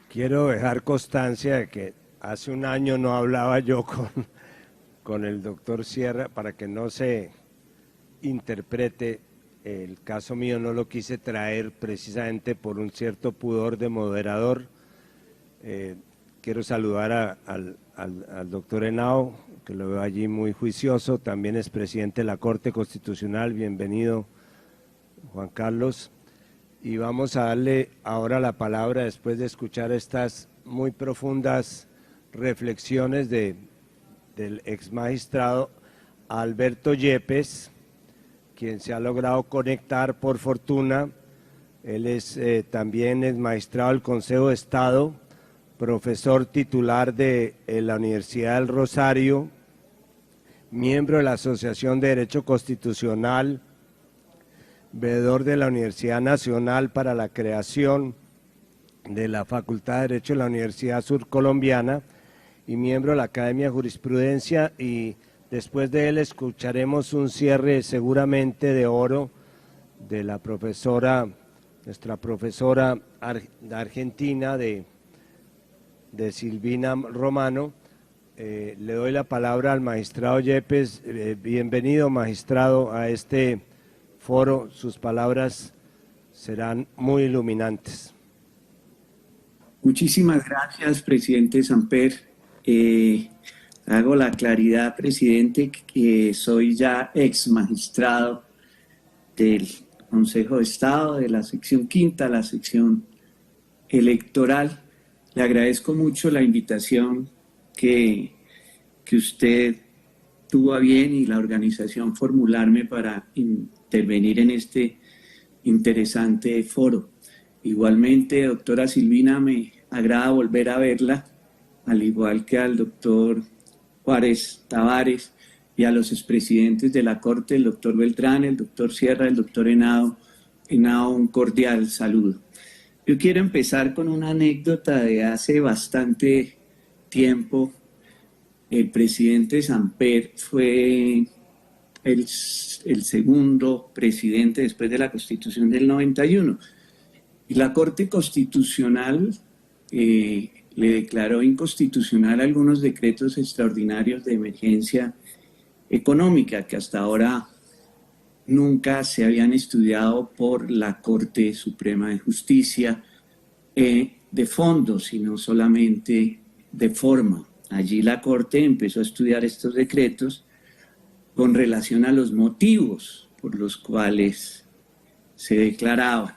Quiero dejar constancia de que hace un año no hablaba yo con el doctor Sierra, para que no se interprete. El caso mío no lo quise traer precisamente por un cierto pudor de moderador. Quiero saludar al doctor Henao, que lo veo allí muy juicioso, también es presidente de la Corte Constitucional. Bienvenido, Juan Carlos. Y vamos a darle ahora la palabra, después de escuchar estas muy profundas reflexiones del exmagistrado Alberto Yepes, quien se ha logrado conectar por fortuna. Él es también es magistrado del Consejo de Estado, profesor titular de la Universidad del Rosario, miembro de la Asociación de Derecho Constitucional, veedor de la Universidad Nacional para la creación de la Facultad de Derecho de la Universidad Surcolombiana y miembro de la Academia de Jurisprudencia, y después de él escucharemos un cierre seguramente de oro de la profesora, nuestra profesora argentina de Silvina Romano. Le doy la palabra al magistrado Yepes. Bienvenido, magistrado, a este foro. Sus palabras serán muy iluminantes. Muchísimas gracias, presidente Samper. Hago la claridad, presidente, que soy ya ex magistrado del Consejo de Estado, de la sección quinta, la sección electoral. Le agradezco mucho la invitación que usted tuvo a bien y la organización formularme para intervenir en este interesante foro. Igualmente, doctora Silvina, me agrada volver a verla, al igual que al doctor Juárez Tavares y a los expresidentes de la Corte, el doctor Beltrán, el doctor Sierra, el doctor Henao, un cordial saludo. Yo quiero empezar con una anécdota de hace bastante tiempo. El presidente Samper fue el segundo presidente después de la Constitución del 91. Y la Corte Constitucional le declaró inconstitucional algunos decretos extraordinarios de emergencia económica que hasta ahora nunca se habían estudiado por la Corte Suprema de Justicia de fondo, sino solamente de forma. Allí la Corte empezó a estudiar estos decretos con relación a los motivos por los cuales se declaraban.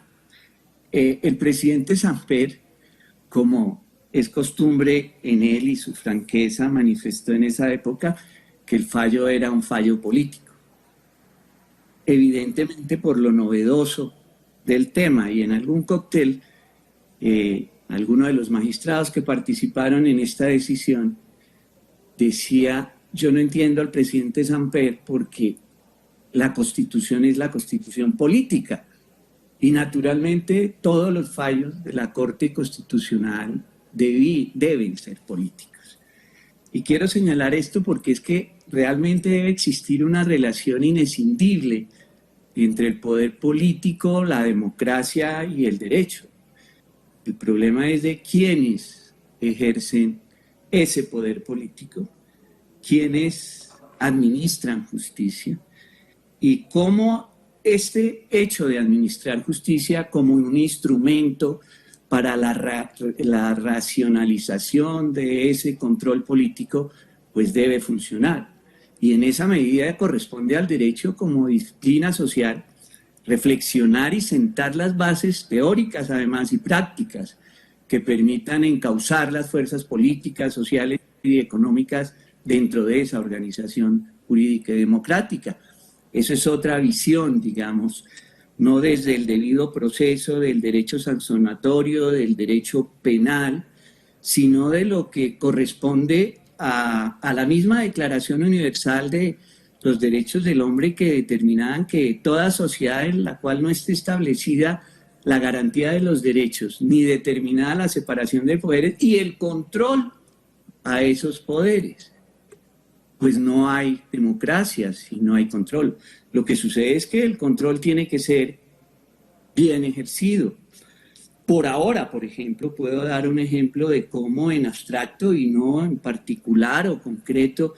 El presidente Samper, como es costumbre en él y su franqueza, manifestó en esa época que el fallo era un fallo político. Evidentemente por lo novedoso del tema, y en algún cóctel, alguno de los magistrados que participaron en esta decisión decía: yo no entiendo al presidente Samper porque la Constitución es la Constitución política. Y naturalmente todos los fallos de la Corte Constitucional deben ser políticos. Y quiero señalar esto porque es que realmente debe existir una relación inescindible entre el poder político, la democracia y el derecho. El problema es de quiénes ejercen ese poder político, quiénes administran justicia y cómo este hecho de administrar justicia como un instrumento para la racionalización de ese control político, pues debe funcionar. Y en esa medida corresponde al derecho como disciplina social reflexionar y sentar las bases teóricas, además, y prácticas que permitan encauzar las fuerzas políticas, sociales y económicas dentro de esa organización jurídica y democrática. Eso es otra visión, digamos, no desde el debido proceso del derecho sancionatorio, del derecho penal, sino de lo que corresponde a la misma Declaración Universal de los Derechos del Hombre, que determinaban que toda sociedad en la cual no esté establecida la garantía de los derechos, ni determinada la separación de poderes y el control a esos poderes, pues no hay democracia si no hay control. Lo que sucede es que el control tiene que ser bien ejercido. Por ahora, por ejemplo, puedo dar un ejemplo de cómo en abstracto y no en particular o concreto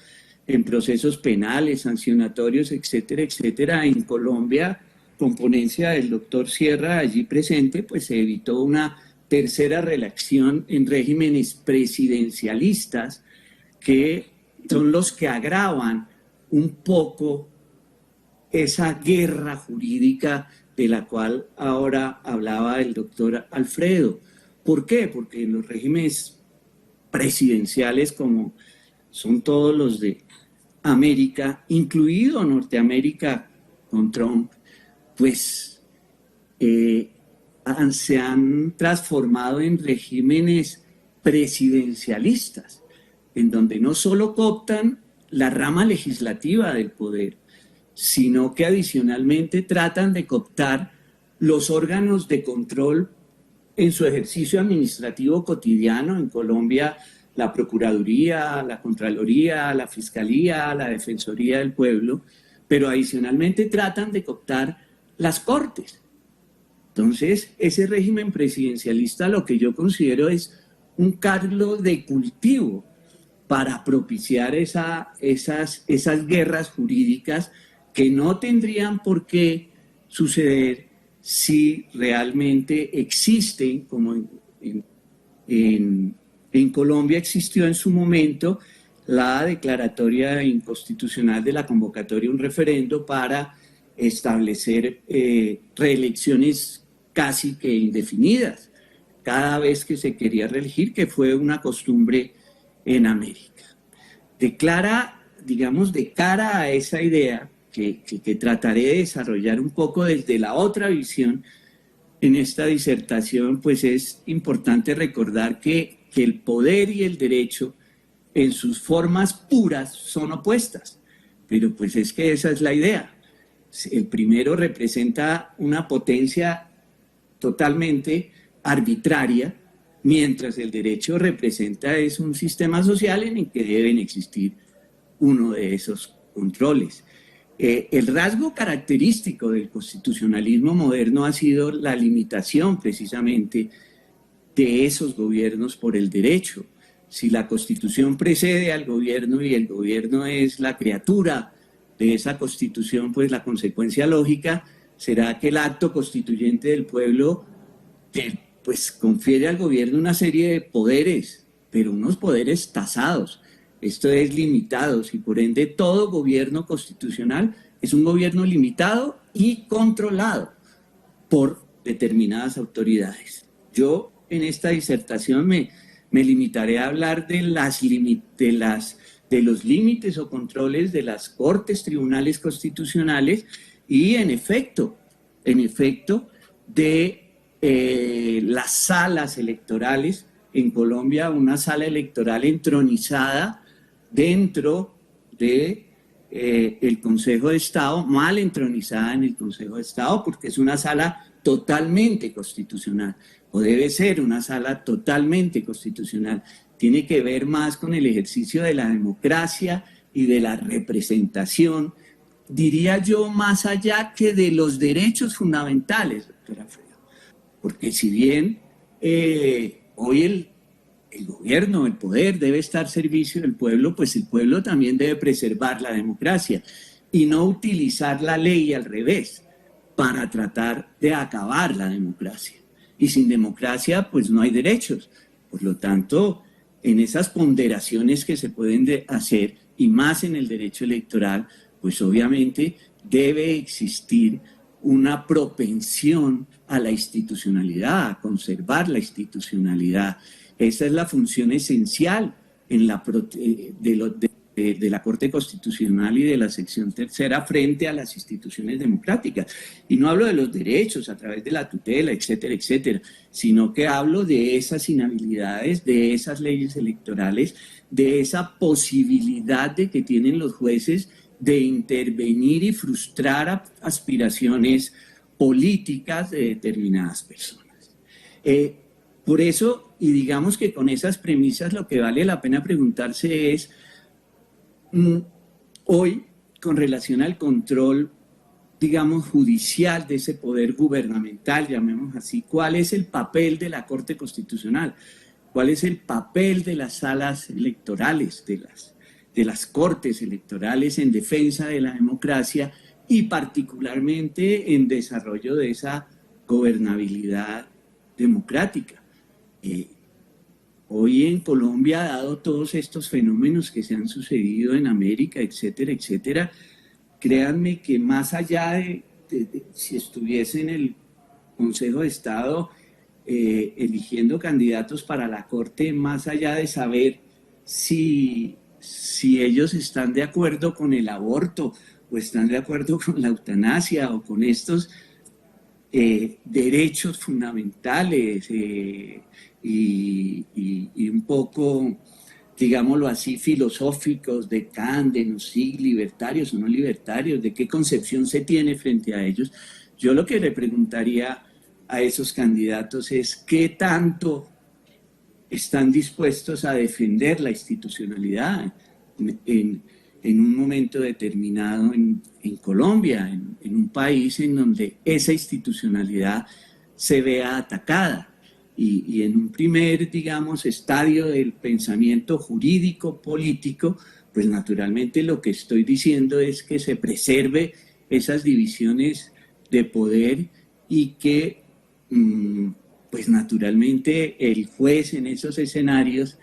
en procesos penales, sancionatorios, etcétera, etcétera. En Colombia, con ponencia del doctor Sierra allí presente, pues se evitó una tercera reelección en regímenes presidencialistas que son los que agravan un poco esa guerra jurídica de la cual ahora hablaba el doctor Alfredo. ¿Por qué? Porque en los regímenes presidenciales, como son todos los de América, incluido Norteamérica con Trump, pues se han transformado en regímenes presidencialistas, en donde no solo cooptan la rama legislativa del poder, sino que adicionalmente tratan de cooptar los órganos de control en su ejercicio administrativo cotidiano. En Colombia, la Procuraduría, la Contraloría, la Fiscalía, la Defensoría del Pueblo, pero adicionalmente tratan de cooptar las Cortes. Entonces, ese régimen presidencialista lo que yo considero es un caldo de cultivo para propiciar esas guerras jurídicas que no tendrían por qué suceder si realmente existen, como en Colombia existió en su momento la declaratoria inconstitucional de la convocatoria de un referendo para establecer reelecciones casi que indefinidas cada vez que se quería reelegir, que fue una costumbre en América. Declara, digamos, de cara a esa idea que trataré de desarrollar un poco desde la otra visión en esta disertación, pues es importante recordar que el poder y el derecho en sus formas puras son opuestas, pero pues es que esa es la idea. El primero representa una potencia totalmente arbitraria, mientras el derecho representa es un sistema social en el que deben existir uno de esos controles. El rasgo característico del constitucionalismo moderno ha sido la limitación precisamente de esos gobiernos por el derecho. Si la Constitución precede al gobierno y el gobierno es la criatura de esa Constitución, pues la consecuencia lógica será que el acto constituyente del pueblo pues confiere al gobierno una serie de poderes, pero unos poderes tasados, esto es limitados, y por ende todo gobierno constitucional es un gobierno limitado y controlado por determinadas autoridades. Yo en esta disertación me limitaré a hablar de los límites o controles de las cortes, tribunales constitucionales y en efecto de las salas electorales. En Colombia, una sala electoral entronizada dentro de el Consejo de Estado, mal entronizada en el Consejo de Estado, porque es una sala totalmente constitucional, o debe ser una sala totalmente constitucional. Tiene que ver más con el ejercicio de la democracia y de la representación, diría yo, más allá que de los derechos fundamentales, doctora Alfredo. Porque si bien hoy el gobierno, el poder debe estar al servicio del pueblo, pues el pueblo también debe preservar la democracia y no utilizar la ley al revés para tratar de acabar la democracia. Y sin democracia, pues no hay derechos. Por lo tanto, en esas ponderaciones que se pueden hacer, y más en el derecho electoral, pues obviamente debe existir una propensión a la institucionalidad, a conservar la institucionalidad. Esa es la función esencial en de la Corte Constitucional y de la sección tercera frente a las instituciones democráticas. Y no hablo de los derechos a través de la tutela, etcétera, etcétera, sino que hablo de esas inhabilidades, de esas leyes electorales, de esa posibilidad de que tienen los jueces de intervenir y frustrar aspiraciones políticas de determinadas personas. Por eso, y digamos que con esas premisas, lo que vale la pena preguntarse es, hoy, con relación al control, digamos, judicial de ese poder gubernamental, llamemos así, ¿cuál es el papel de la Corte Constitucional? ¿Cuál es el papel de las salas electorales, de las cortes electorales en defensa de la democracia y particularmente en desarrollo de esa gobernabilidad democrática? Hoy en Colombia, dado todos estos fenómenos que se han sucedido en América, etcétera, etcétera, créanme que más allá de si estuviese en el Consejo de Estado eligiendo candidatos para la Corte, más allá de saber si ellos están de acuerdo con el aborto o están de acuerdo con la eutanasia o con estos derechos fundamentales y un poco, digámoslo así, filosóficos de Kant, de no sí, libertarios o no libertarios, de qué concepción se tiene frente a ellos. Yo lo que le preguntaría a esos candidatos es qué tanto están dispuestos a defender la institucionalidad en un momento determinado en Colombia, en un país en donde esa institucionalidad se vea atacada. Y en un primer, digamos, estadio del pensamiento jurídico, político, pues naturalmente lo que estoy diciendo es que se preserve esas divisiones de poder y que, pues naturalmente, el juez en esos escenarios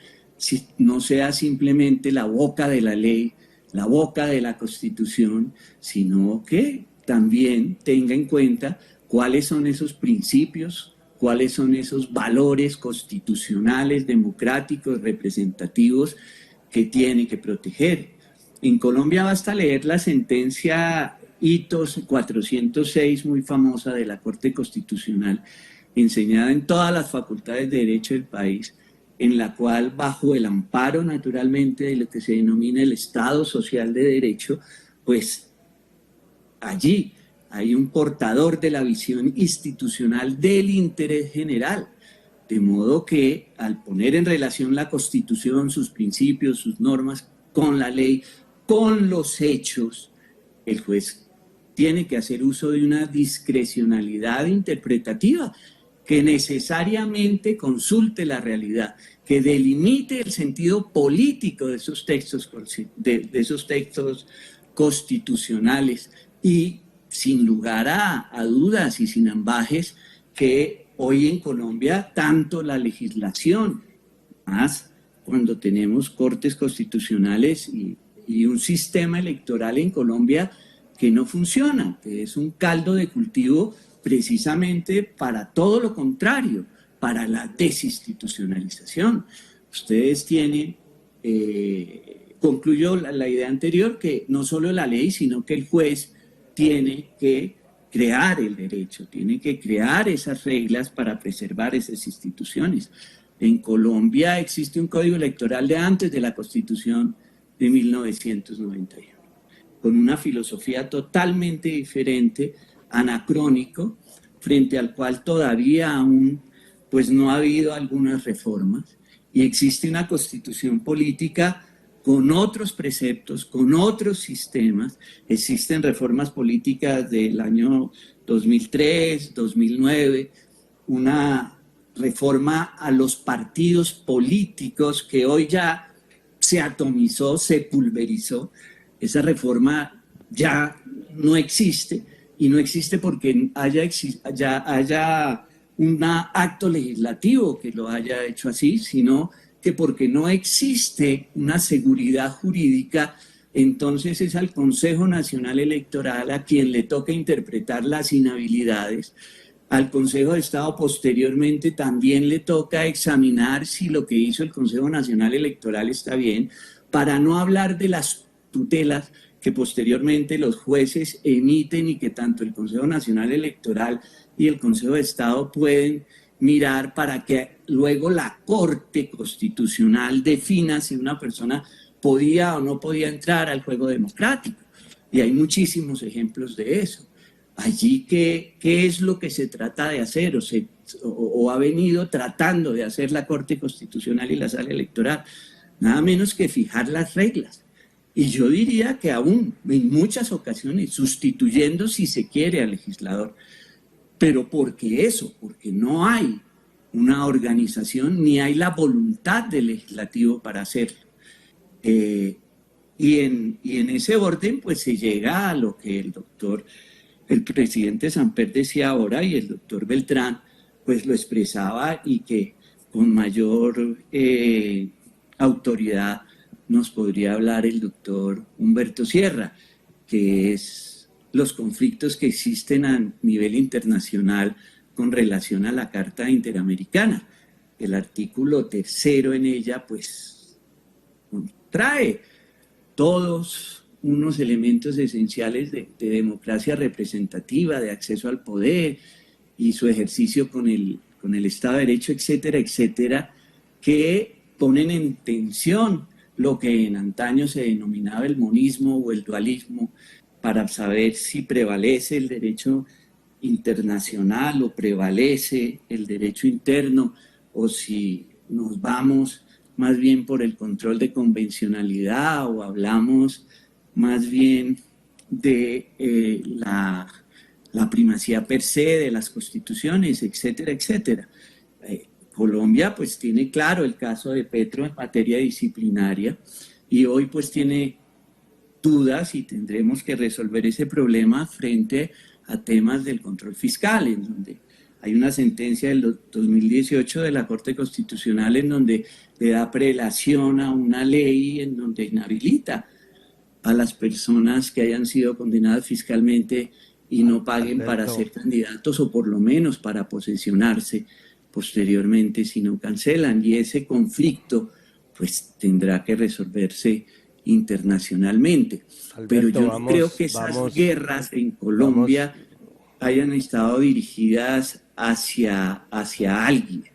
no sea simplemente la boca de la ley, la boca de la Constitución, sino que también tenga en cuenta cuáles son esos principios, cuáles son esos valores constitucionales, democráticos, representativos que tiene que proteger. En Colombia basta leer la sentencia Hitos 406, muy famosa de la Corte Constitucional, enseñada en todas las facultades de Derecho del país, en la cual, bajo el amparo naturalmente de lo que se denomina el Estado Social de Derecho, pues allí hay un portador de la visión institucional del interés general, de modo que al poner en relación la Constitución, sus principios, sus normas, con la ley, con los hechos, el juez tiene que hacer uso de una discrecionalidad interpretativa que necesariamente consulte la realidad, que delimite el sentido político de esos textos, de esos textos constitucionales y sin lugar a dudas y sin ambajes que hoy en Colombia tanto la legislación, más cuando tenemos cortes constitucionales y un sistema electoral en Colombia que no funciona, que es un caldo de cultivo precisamente para todo lo contrario, para la desinstitucionalización. Ustedes tienen, concluyó la idea anterior, que no solo la ley, sino que el juez tiene que crear el derecho, tiene que crear esas reglas para preservar esas instituciones. En Colombia existe un código electoral de antes de la Constitución de 1991, con una filosofía totalmente diferente, anacrónico, frente al cual todavía aún pues no ha habido algunas reformas, y existe una constitución política con otros preceptos, con otros sistemas. Existen reformas políticas del año 2003, 2009, una reforma a los partidos políticos que hoy ya se atomizó, se pulverizó. Esa reforma ya no existe, y no existe porque haya un acto legislativo que lo haya hecho así, sino que porque no existe una seguridad jurídica, entonces es al Consejo Nacional Electoral a quien le toca interpretar las inhabilidades. Al Consejo de Estado posteriormente también le toca examinar si lo que hizo el Consejo Nacional Electoral está bien, para no hablar de las tutelas que posteriormente los jueces emiten y que tanto el Consejo Nacional Electoral y el Consejo de Estado pueden mirar para que luego la Corte Constitucional defina si una persona podía o no podía entrar al juego democrático. Y hay muchísimos ejemplos de eso. Allí, ¿qué es lo que se trata de hacer o ha venido tratando de hacer la Corte Constitucional y la Sala Electoral? Nada menos que fijar las reglas. Y yo diría que aún en muchas ocasiones sustituyendo, si se quiere, al legislador. Pero porque no hay una organización ni hay la voluntad del legislativo para hacerlo. Y en ese orden pues se llega a lo que el presidente Samper decía ahora, y el doctor Beltrán pues lo expresaba, y que con mayor autoridad nos podría hablar el doctor Humberto Sierra, que es los conflictos que existen a nivel internacional con relación a la Carta Interamericana. El artículo 3 en ella pues trae todos unos elementos esenciales de democracia representativa, de acceso al poder y su ejercicio con el Estado de Derecho, etcétera, etcétera, que ponen en tensión lo que en antaño se denominaba el monismo o el dualismo, para saber si prevalece el derecho internacional o prevalece el derecho interno, o si nos vamos más bien por el control de convencionalidad o hablamos más bien de la primacía per se de las constituciones, etcétera, etcétera. Colombia pues tiene claro el caso de Petro en materia disciplinaria y hoy pues tiene dudas y tendremos que resolver ese problema frente a temas del control fiscal, en donde hay una sentencia del 2018 de la Corte Constitucional en donde le da prelación a una ley en donde inhabilita a las personas que hayan sido condenadas fiscalmente y no paguen para ser candidatos o por lo menos para posesionarse posteriormente si no cancelan. Y ese conflicto pues tendrá que resolverse internacionalmente. Alberto, pero yo no creo que esas guerras en Colombia hayan estado dirigidas hacia alguien.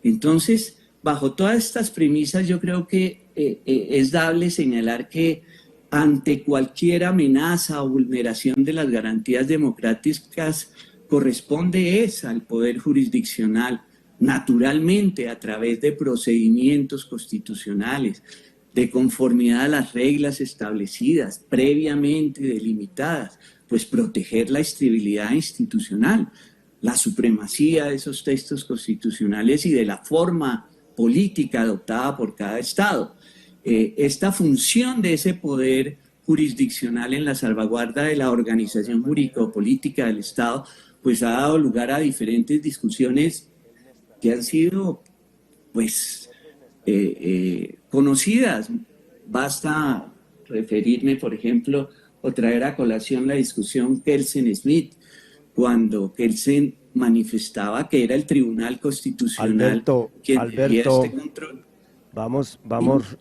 Entonces, bajo todas estas premisas, yo creo que es dable señalar que ante cualquier amenaza o vulneración de las garantías democráticas corresponde al poder jurisdiccional, naturalmente a través de procedimientos constitucionales, de conformidad a las reglas establecidas, previamente delimitadas, pues proteger la estabilidad institucional, la supremacía de esos textos constitucionales y de la forma política adoptada por cada Estado. Esta función de ese poder jurisdiccional en la salvaguarda de la organización jurídico-política del Estado, pues ha dado lugar a diferentes discusiones que han sido, pues, conocidas. Basta referirme, por ejemplo, o traer a colación la discusión Kelsen-Smith, cuando Kelsen manifestaba que era el Tribunal Constitucional quien tenía este control. Vamos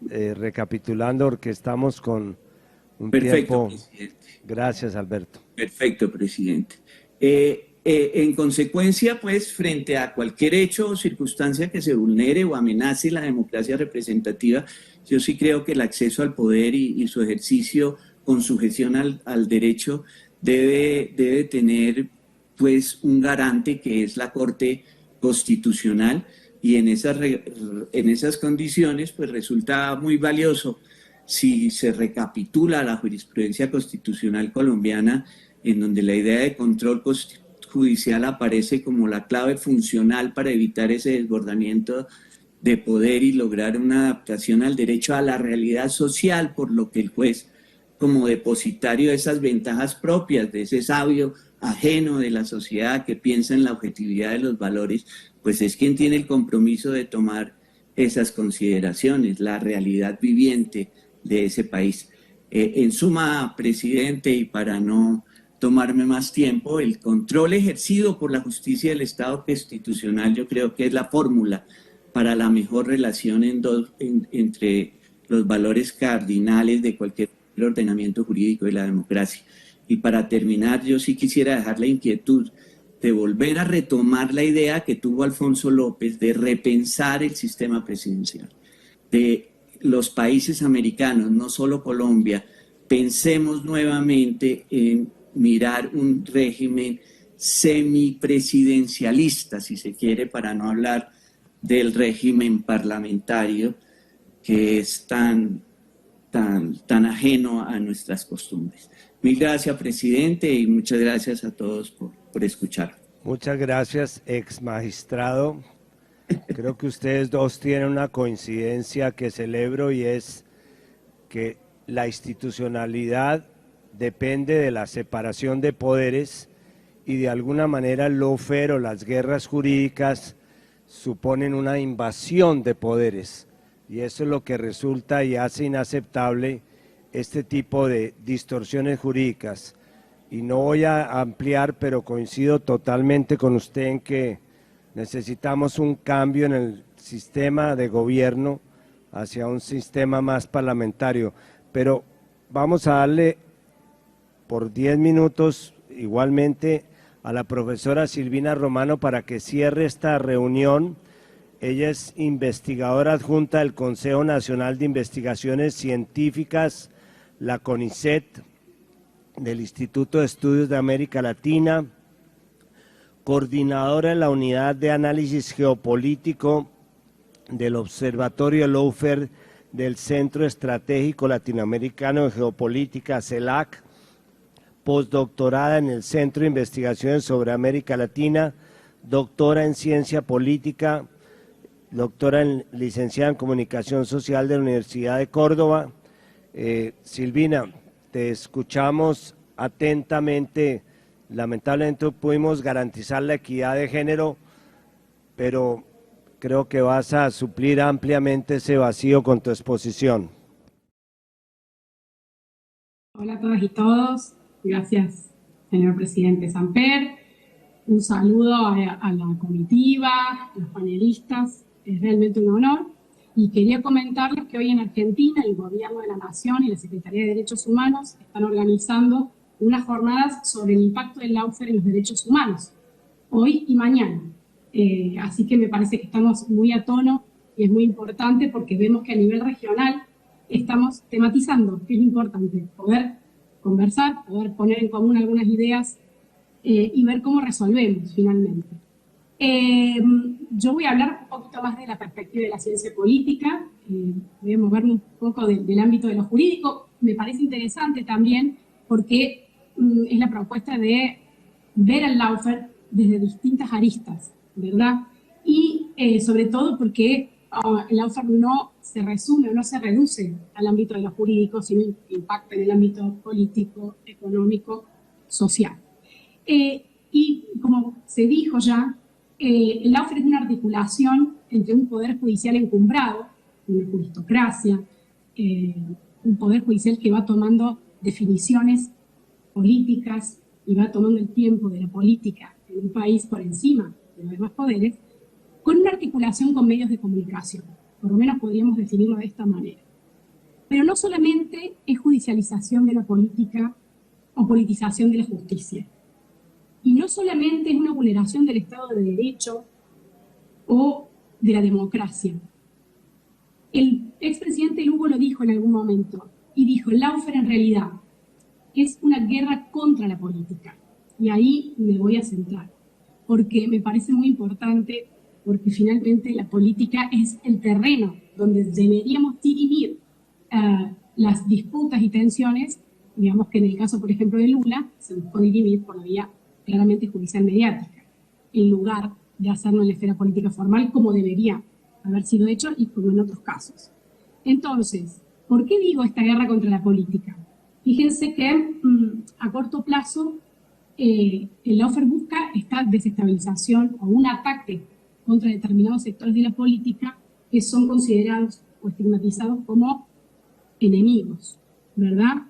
recapitulando porque estamos con un Perfecto, tiempo. Presidente. Gracias, Alberto. Perfecto, presidente. En consecuencia, pues, frente a cualquier hecho o circunstancia que se vulnere o amenace la democracia representativa, yo sí creo que el acceso al poder y su ejercicio con sujeción al derecho debe tener, pues, un garante que es la Corte Constitucional, y en esas condiciones, pues, resulta muy valioso si se recapitula la jurisprudencia constitucional colombiana, en donde la idea de control judicial aparece como la clave funcional para evitar ese desbordamiento de poder y lograr una adaptación al derecho a la realidad social, por lo que el juez, como depositario de esas ventajas propias, de ese sabio ajeno de la sociedad que piensa en la objetividad de los valores, pues es quien tiene el compromiso de tomar esas consideraciones, la realidad viviente de ese país. En suma, presidente, y para no tomarme más tiempo, el control ejercido por la justicia del Estado constitucional yo creo que es la fórmula para la mejor relación entre los valores cardinales de cualquier ordenamiento jurídico de la democracia. Y para terminar, yo sí quisiera dejar la inquietud de volver a retomar la idea que tuvo Alfonso López de repensar el sistema presidencial. De los países americanos, no solo Colombia, pensemos nuevamente en mirar un régimen semipresidencialista, si se quiere, para no hablar del régimen parlamentario que es tan ajeno a nuestras costumbres. Mil gracias, presidente, y muchas gracias a todos por escuchar. Muchas gracias, ex magistrado. Creo que ustedes dos tienen una coincidencia que celebro, y es que la institucionalidad depende de la separación de poderes, y de alguna manera el lawfare o las guerras jurídicas suponen una invasión de poderes, y eso es lo que resulta y hace inaceptable este tipo de distorsiones jurídicas. Y no voy a ampliar, pero coincido totalmente con usted en que necesitamos un cambio en el sistema de gobierno hacia un sistema más parlamentario. Pero vamos a darle por 10 minutos igualmente a la profesora Silvina Romano para que cierre esta reunión. Ella es investigadora adjunta del Consejo Nacional de Investigaciones Científicas, la CONICET, del Instituto de Estudios de América Latina, coordinadora en la Unidad de Análisis Geopolítico del Observatorio Lawfare del Centro Estratégico Latinoamericano de Geopolítica, CELAC, postdoctorada en el Centro de Investigaciones sobre América Latina, doctora en Ciencia Política, licenciada en Comunicación Social de la Universidad de Córdoba. Silvina, te escuchamos atentamente. Lamentablemente no pudimos garantizar la equidad de género, pero creo que vas a suplir ampliamente ese vacío con tu exposición. Hola a todas y todos. Gracias, señor presidente Samper. Un saludo a la comitiva, a los panelistas. Es realmente un honor. Y quería comentarles que hoy en Argentina el Gobierno de la Nación y la Secretaría de Derechos Humanos están organizando unas jornadas sobre el impacto del Lawfare en los derechos humanos, hoy y mañana. Así que me parece que estamos muy a tono y es muy importante porque vemos que a nivel regional estamos tematizando, que es importante, poder conversar, poder poner en común algunas ideas y ver cómo resolvemos finalmente. Yo voy a hablar un poquito más de la perspectiva de la ciencia política, voy a moverme un poco del ámbito de lo jurídico. Me parece interesante también porque es la propuesta de ver al Lawfare desde distintas aristas, ¿verdad? Y sobre todo porque el Lawfare no se resume o no se reduce al ámbito de lo jurídico, sino impacta en el ámbito político, económico, social. Y como se dijo ya, el Lawfare es una articulación entre un poder judicial encumbrado, una juristocracia, un poder judicial que va tomando definiciones políticas y va tomando el tiempo de la política en un país por encima de los demás poderes, con una articulación con medios de comunicación. Por lo menos podríamos definirlo de esta manera. Pero no solamente es judicialización de la política o politización de la justicia. Y no solamente es una vulneración del Estado de Derecho o de la democracia. El expresidente Lugo lo dijo en algún momento, y dijo, el Lawfare en realidad es una guerra contra la política. Y ahí me voy a centrar, porque me parece muy importante, porque finalmente la política es el terreno donde deberíamos dirimir las disputas y tensiones, digamos que en el caso, por ejemplo, de Lula, se buscó dirimir por la vía claramente judicial mediática, en lugar de hacerlo en la esfera política formal, como debería haber sido hecho y como en otros casos. Entonces, ¿por qué digo esta guerra contra la política? Fíjense que a corto plazo el Lawfare busca esta desestabilización o un ataque contra determinados sectores de la política que son considerados o estigmatizados como enemigos, ¿verdad?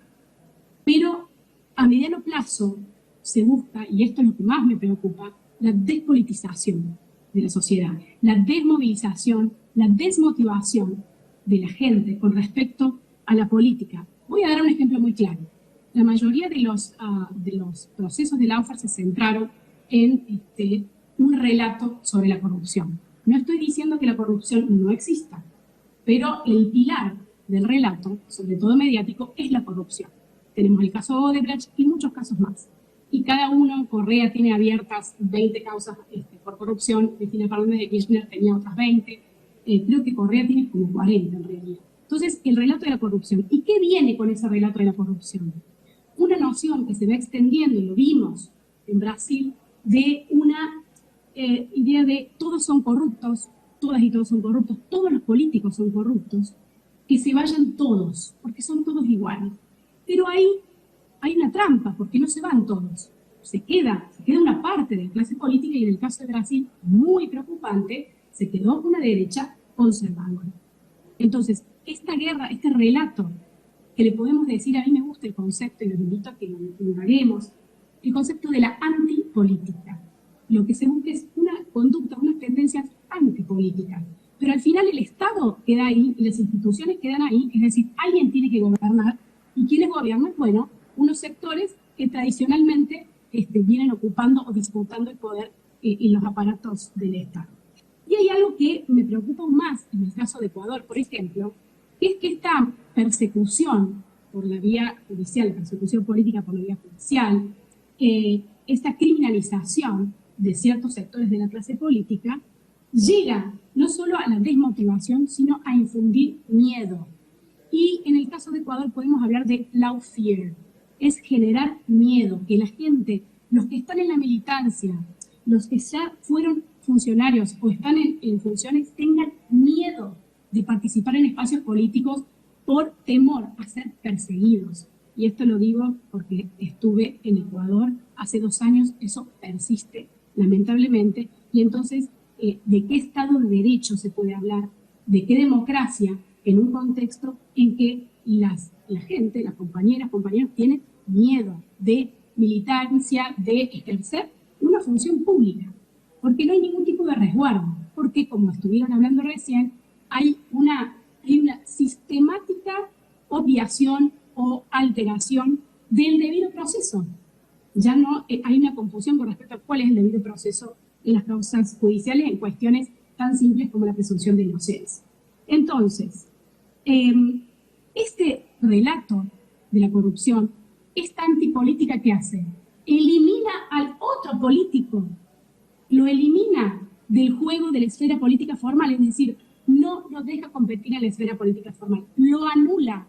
Pero a mediano plazo se busca, y esto es lo que más me preocupa, la despolitización de la sociedad, la desmovilización, la desmotivación de la gente con respecto a la política. Voy a dar un ejemplo muy claro. La mayoría de los procesos de Lawfare se centraron en un relato sobre la corrupción. No estoy diciendo que la corrupción no exista, pero el pilar del relato, sobre todo mediático, es la corrupción. Tenemos el caso Odebrecht y muchos casos más. Y cada uno, Correa tiene abiertas 20 causas por corrupción, Cristina Fernández de Kirchner tenía otras 20, creo que Correa tiene como 40 en realidad. Entonces, el relato de la corrupción. ¿Y qué viene con ese relato de la corrupción? Una noción que se va extendiendo, y lo vimos en Brasil, de una idea de todos son corruptos, todas y todos son corruptos, todos los políticos son corruptos, que se vayan todos, porque son todos iguales. Pero ahí hay una trampa, porque no se van todos. Se queda una parte de la clase política y en el caso de Brasil, muy preocupante, se quedó una derecha conservadora. Entonces, esta guerra, este relato, que le podemos decir, a mí me gusta el concepto y los invito a que lo haguemos, el concepto de la antipolítica. Lo que se busca es una conducta, unas tendencias antipolíticas. Pero al final el Estado queda ahí y las instituciones quedan ahí, es decir, alguien tiene que gobernar ¿Y quiénes gobiernan? Bueno, unos sectores que tradicionalmente vienen ocupando o disputando el poder en los aparatos del Estado. Y hay algo que me preocupa aún más en el caso de Ecuador, por ejemplo, que es que esta persecución por la vía judicial, la persecución política por la vía judicial, esta criminalización de ciertos sectores de la clase política, llega no solo a la desmotivación, sino a infundir miedo. Y en el caso de Ecuador podemos hablar de loud fear, es generar miedo, que la gente, los que están en la militancia, los que ya fueron funcionarios o están en funciones, tengan miedo de participar en espacios políticos por temor a ser perseguidos. Y esto lo digo porque estuve en Ecuador hace 2 años, eso persiste lamentablemente, y entonces, ¿de qué Estado de Derecho se puede hablar? ¿De qué democracia en un contexto en que la gente, las compañeras, compañeros, tienen miedo de militancia, de ejercer una función pública? Porque no hay ningún tipo de resguardo, porque como estuvieron hablando recién, hay una sistemática obviación o alteración del debido proceso. Ya no hay una confusión con respecto a cuál es el debido proceso en las causas judiciales en cuestiones tan simples como la presunción de inocencia. Entonces, este relato de la corrupción, esta antipolítica que hace, elimina al otro político, lo elimina del juego de la esfera política formal, es decir, no lo deja competir en la esfera política formal, lo anula.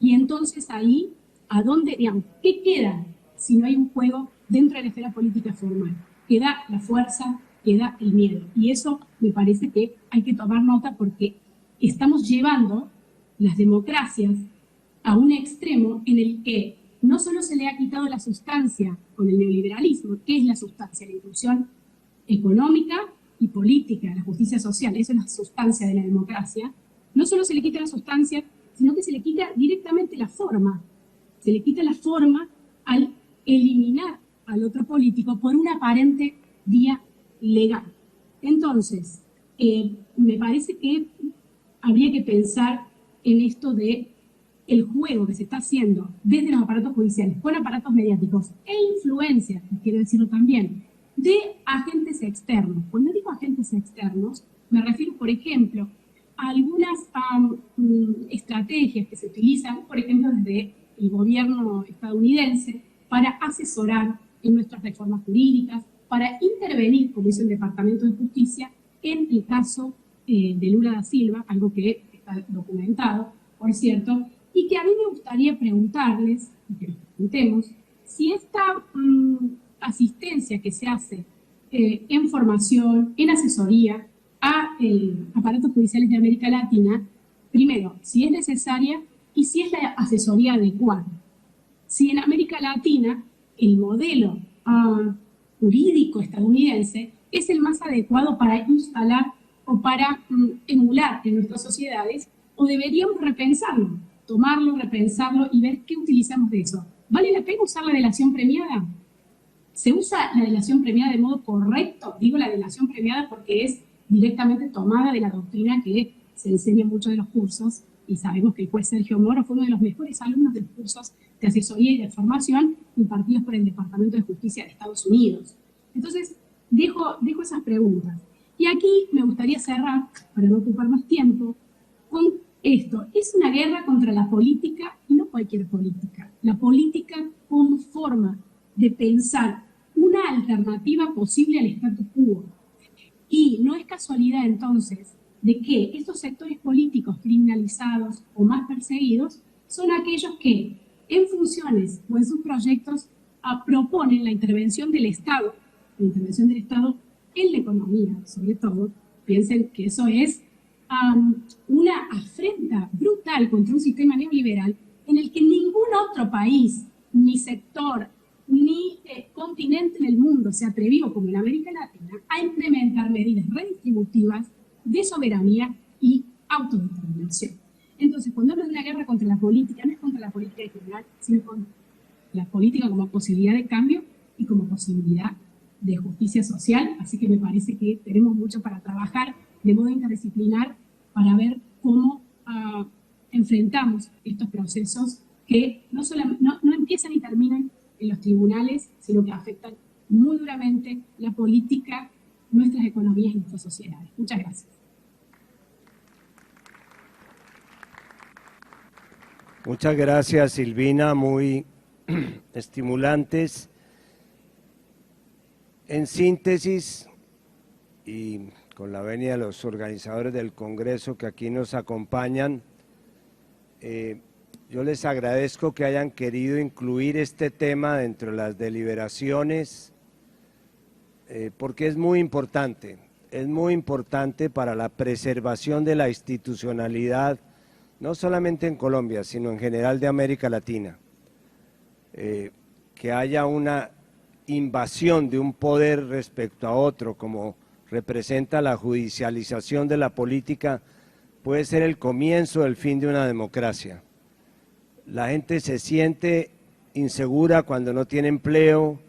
Y entonces ahí, ¿a dónde, digamos, qué queda si no hay un juego dentro de la esfera política formal? Queda la fuerza, queda el miedo. Y eso me parece que hay que tomar nota porque estamos llevando las democracias a un extremo en el que no solo se le ha quitado la sustancia con el neoliberalismo, ¿qué es la sustancia? La inclusión económica y política, la justicia social, eso es la sustancia de la democracia. No solo se le quita la sustancia, sino que se le quita directamente la forma. Se le quita la forma al eliminar al otro político por una aparente vía legal. Entonces, me parece que habría que pensar en esto de el juego que se está haciendo desde los aparatos judiciales, con aparatos mediáticos e influencias, quiero decirlo también, de agentes externos. Cuando digo agentes externos, me refiero, por ejemplo, a algunas estrategias que se utilizan, por ejemplo, desde el gobierno estadounidense para asesorar en nuestras reformas jurídicas, para intervenir, como hizo el Departamento de Justicia, en el caso de Lula da Silva, algo que está documentado, por cierto, y que a mí me gustaría preguntarles, y que nos preguntemos, si esta asistencia que se hace en formación, en asesoría a aparatos judiciales de América Latina, primero, si es necesaria y si es la asesoría adecuada. Si en América Latina el modelo jurídico estadounidense es el más adecuado para instalar o para emular en nuestras sociedades, o deberíamos repensarlo, tomarlo, repensarlo y ver qué utilizamos de eso. ¿Vale la pena usar la delación premiada? ¿Se usa la delación premiada de modo correcto? Digo la delación premiada porque es directamente tomada de la doctrina que se enseña en muchos de los cursos, y sabemos que el juez Sergio Moro fue uno de los mejores alumnos de los cursos de asesoría y de formación impartidos por el Departamento de Justicia de Estados Unidos. Entonces, dejo esas preguntas. Y aquí me gustaría cerrar, para no ocupar más tiempo, con esto. Es una guerra contra la política, y no cualquier política. La política como forma de pensar una alternativa posible al status quo. Y no es casualidad, entonces, de que estos sectores políticos criminalizados o más perseguidos son aquellos que, en funciones o en sus proyectos, proponen la intervención del Estado en la economía, sobre todo. Piensen que eso es una afrenta brutal contra un sistema neoliberal en el que ningún otro país, ni sector, ni continente en el mundo se atrevió, como en América Latina, a implementar medidas redistributivas de soberanía y autodeterminación. Entonces, cuando hablo de una guerra contra la política, no es contra la política en general, sino contra la política como posibilidad de cambio y como posibilidad de justicia social. Así que me parece que tenemos mucho para trabajar de modo interdisciplinar para ver cómo enfrentamos estos procesos que no empiezan y terminan en los tribunales, sino que afectan muy duramente la política, nuestras economías y nuestras sociedades. Muchas gracias. Muchas gracias, Silvina, muy estimulantes. En síntesis, y con la venia de los organizadores del Congreso que aquí nos acompañan, yo les agradezco que hayan querido incluir este tema dentro de las deliberaciones, porque es muy importante para la preservación de la institucionalidad, no solamente en Colombia, sino en general de América Latina. Que haya una invasión de un poder respecto a otro, como representa la judicialización de la política, puede ser el comienzo del fin de una democracia. La gente se siente insegura cuando no tiene empleo,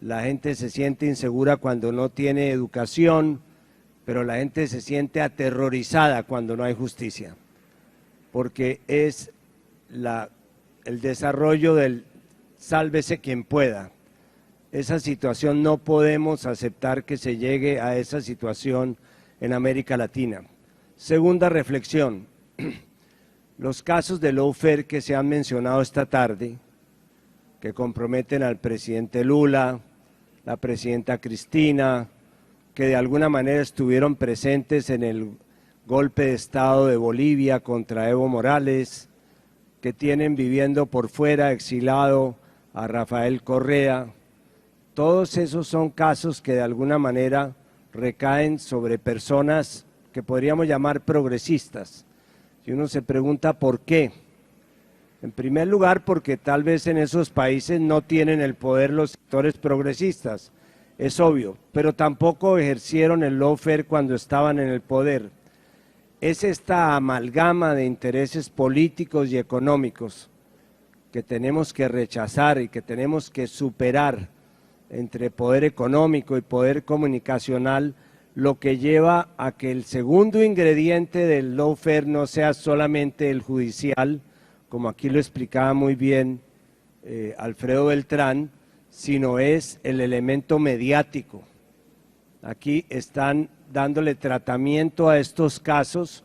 la gente se siente insegura cuando no tiene educación, pero la gente se siente aterrorizada cuando no hay justicia, porque es el desarrollo del sálvese quien pueda. Esa situación no podemos aceptar que se llegue a esa situación en América Latina. Segunda reflexión, los casos de lawfare que se han mencionado esta tarde, que comprometen al presidente Lula, la presidenta Cristina, que de alguna manera estuvieron presentes en el golpe de Estado de Bolivia contra Evo Morales, que tienen viviendo por fuera, exilado a Rafael Correa. Todos esos son casos que de alguna manera recaen sobre personas que podríamos llamar progresistas. Y uno se pregunta ¿por qué? En primer lugar, porque tal vez en esos países no tienen el poder los sectores progresistas, es obvio, pero tampoco ejercieron el lawfare cuando estaban en el poder. Es esta amalgama de intereses políticos y económicos que tenemos que rechazar y que tenemos que superar entre poder económico y poder comunicacional, lo que lleva a que el segundo ingrediente del lawfare no sea solamente el judicial, como aquí lo explicaba muy bien Alfredo Beltrán, sino es el elemento mediático. Aquí están dándole tratamiento a estos casos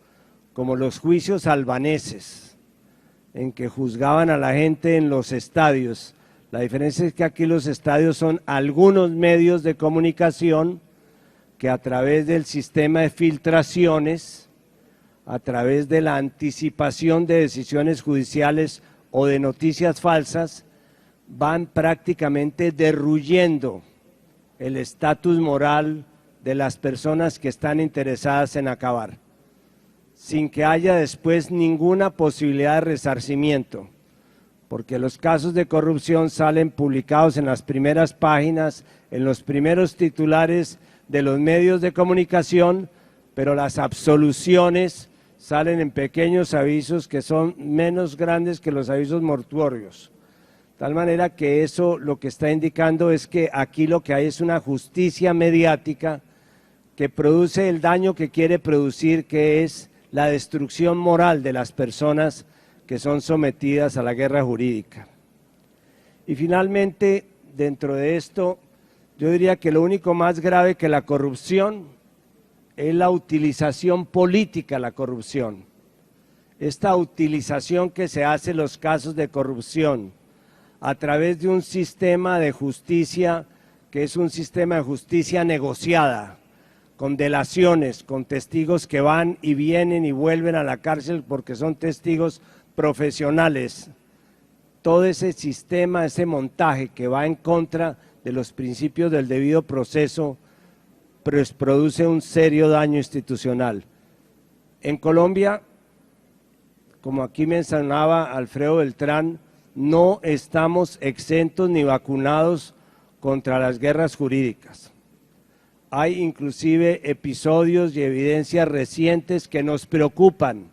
como los juicios albaneses, en que juzgaban a la gente en los estadios. La diferencia es que aquí los estadios son algunos medios de comunicación que a través del sistema de filtraciones, a través de la anticipación de decisiones judiciales o de noticias falsas, van prácticamente derruyendo el estatus moral de las personas que están interesadas en acabar, sin que haya después ninguna posibilidad de resarcimiento, porque los casos de corrupción salen publicados en las primeras páginas, en los primeros titulares de los medios de comunicación, pero las absoluciones salen en pequeños avisos que son menos grandes que los avisos mortuorios. De tal manera que eso lo que está indicando es que aquí lo que hay es una justicia mediática que produce el daño que quiere producir, que es la destrucción moral de las personas que son sometidas a la guerra jurídica. Y finalmente, dentro de esto, yo diría que lo único más grave que la corrupción es la utilización política de la corrupción. Esta utilización que se hace en los casos de corrupción a través de un sistema de justicia que es un sistema de justicia negociada, con delaciones, con testigos que van y vienen y vuelven a la cárcel porque son testigos profesionales. Todo ese sistema, ese montaje que va en contra de los principios del debido proceso, pues produce un serio daño institucional. En Colombia, como aquí mencionaba Alfredo Beltrán, no estamos exentos ni vacunados contra las guerras jurídicas. Hay inclusive episodios y evidencias recientes que nos preocupan.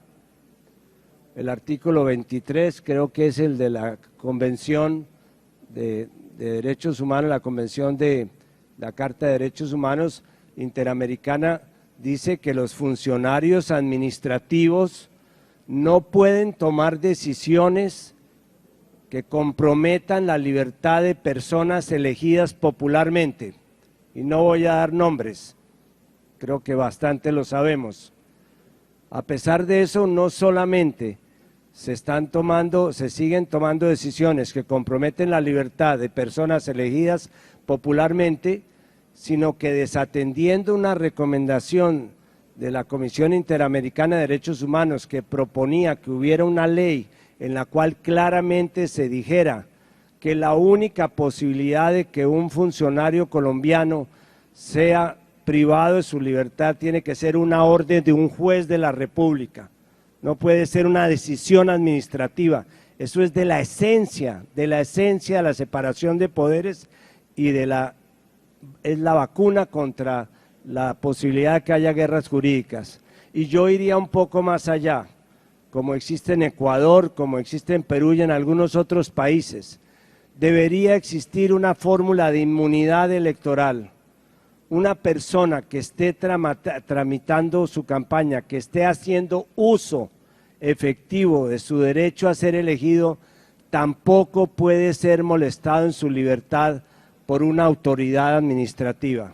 El artículo 23, creo que es el de la Convención de Derechos Humanos, la Convención de la Carta de Derechos Humanos Interamericana, dice que los funcionarios administrativos no pueden tomar decisiones que comprometan la libertad de personas elegidas popularmente. Y no voy a dar nombres, creo que bastante lo sabemos. A pesar de eso, no solamente se siguen tomando decisiones que comprometen la libertad de personas elegidas popularmente, sino que desatendiendo una recomendación de la Comisión Interamericana de Derechos Humanos que proponía que hubiera una ley en la cual claramente se dijera que la única posibilidad de que un funcionario colombiano sea privado de su libertad tiene que ser una orden de un juez de la República, no puede ser una decisión administrativa. Eso es de la esencia de la separación de poderes y es la vacuna contra la posibilidad de que haya guerras jurídicas. Y yo iría un poco más allá, como existe en Ecuador, como existe en Perú y en algunos otros países. Debería existir una fórmula de inmunidad electoral. Una persona que esté tramitando su campaña, que esté haciendo uso efectivo de su derecho a ser elegido, tampoco puede ser molestado en su libertad por una autoridad administrativa.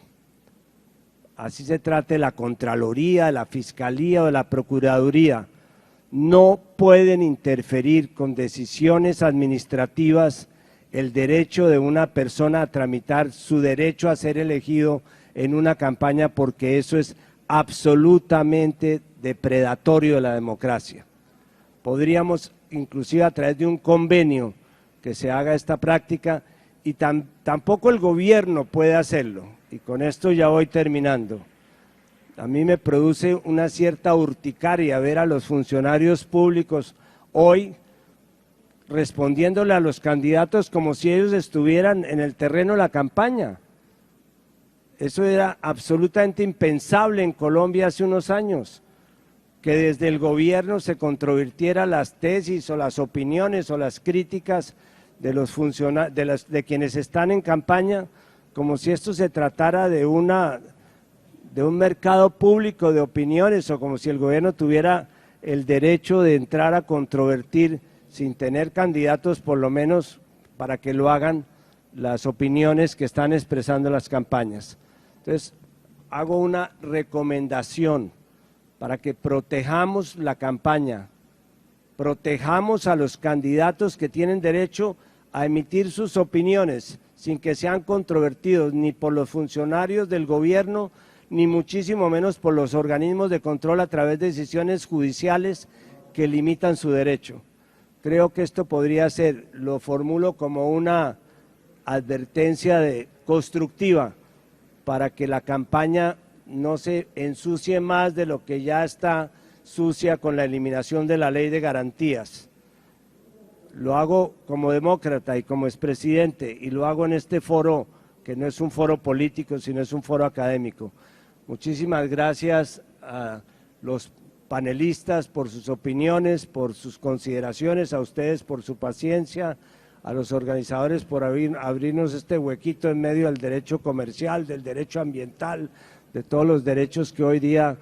Así se trate de la Contraloría, de la Fiscalía o de la Procuraduría. No pueden interferir con decisiones administrativas el derecho de una persona a tramitar su derecho a ser elegido en una campaña, porque eso es absolutamente depredatorio de la democracia. Podríamos, inclusive a través de un convenio, que se haga esta práctica, y tampoco el gobierno puede hacerlo. Y con esto ya voy terminando. A mí me produce una cierta urticaria ver a los funcionarios públicos hoy respondiéndole a los candidatos como si ellos estuvieran en el terreno de la campaña. Eso era absolutamente impensable en Colombia hace unos años, que desde el gobierno se controvirtiera las tesis o las opiniones o las críticas de los de quienes están en campaña, como si esto se tratara de un mercado público de opiniones, o como si el gobierno tuviera el derecho de entrar a controvertir sin tener candidatos, por lo menos para que lo hagan, las opiniones que están expresando las campañas. Entonces, hago una recomendación para que protejamos la campaña, protejamos a los candidatos que tienen derecho a emitir sus opiniones sin que sean controvertidos ni por los funcionarios del gobierno, ni muchísimo menos por los organismos de control a través de decisiones judiciales que limitan su derecho. Creo que esto podría ser, lo formulo como una advertencia constructiva para que la campaña no se ensucie más de lo que ya está sucia con la eliminación de la ley de garantías. Lo hago como demócrata y como expresidente, y lo hago en este foro, que no es un foro político, sino es un foro académico. Muchísimas gracias a los panelistas por sus opiniones, por sus consideraciones, a ustedes por su paciencia, a los organizadores por abrirnos este huequito en medio del derecho comercial, del derecho ambiental, de todos los derechos que hoy día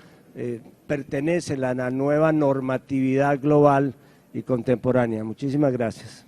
pertenecen a la nueva normatividad global y contemporánea. Muchísimas gracias.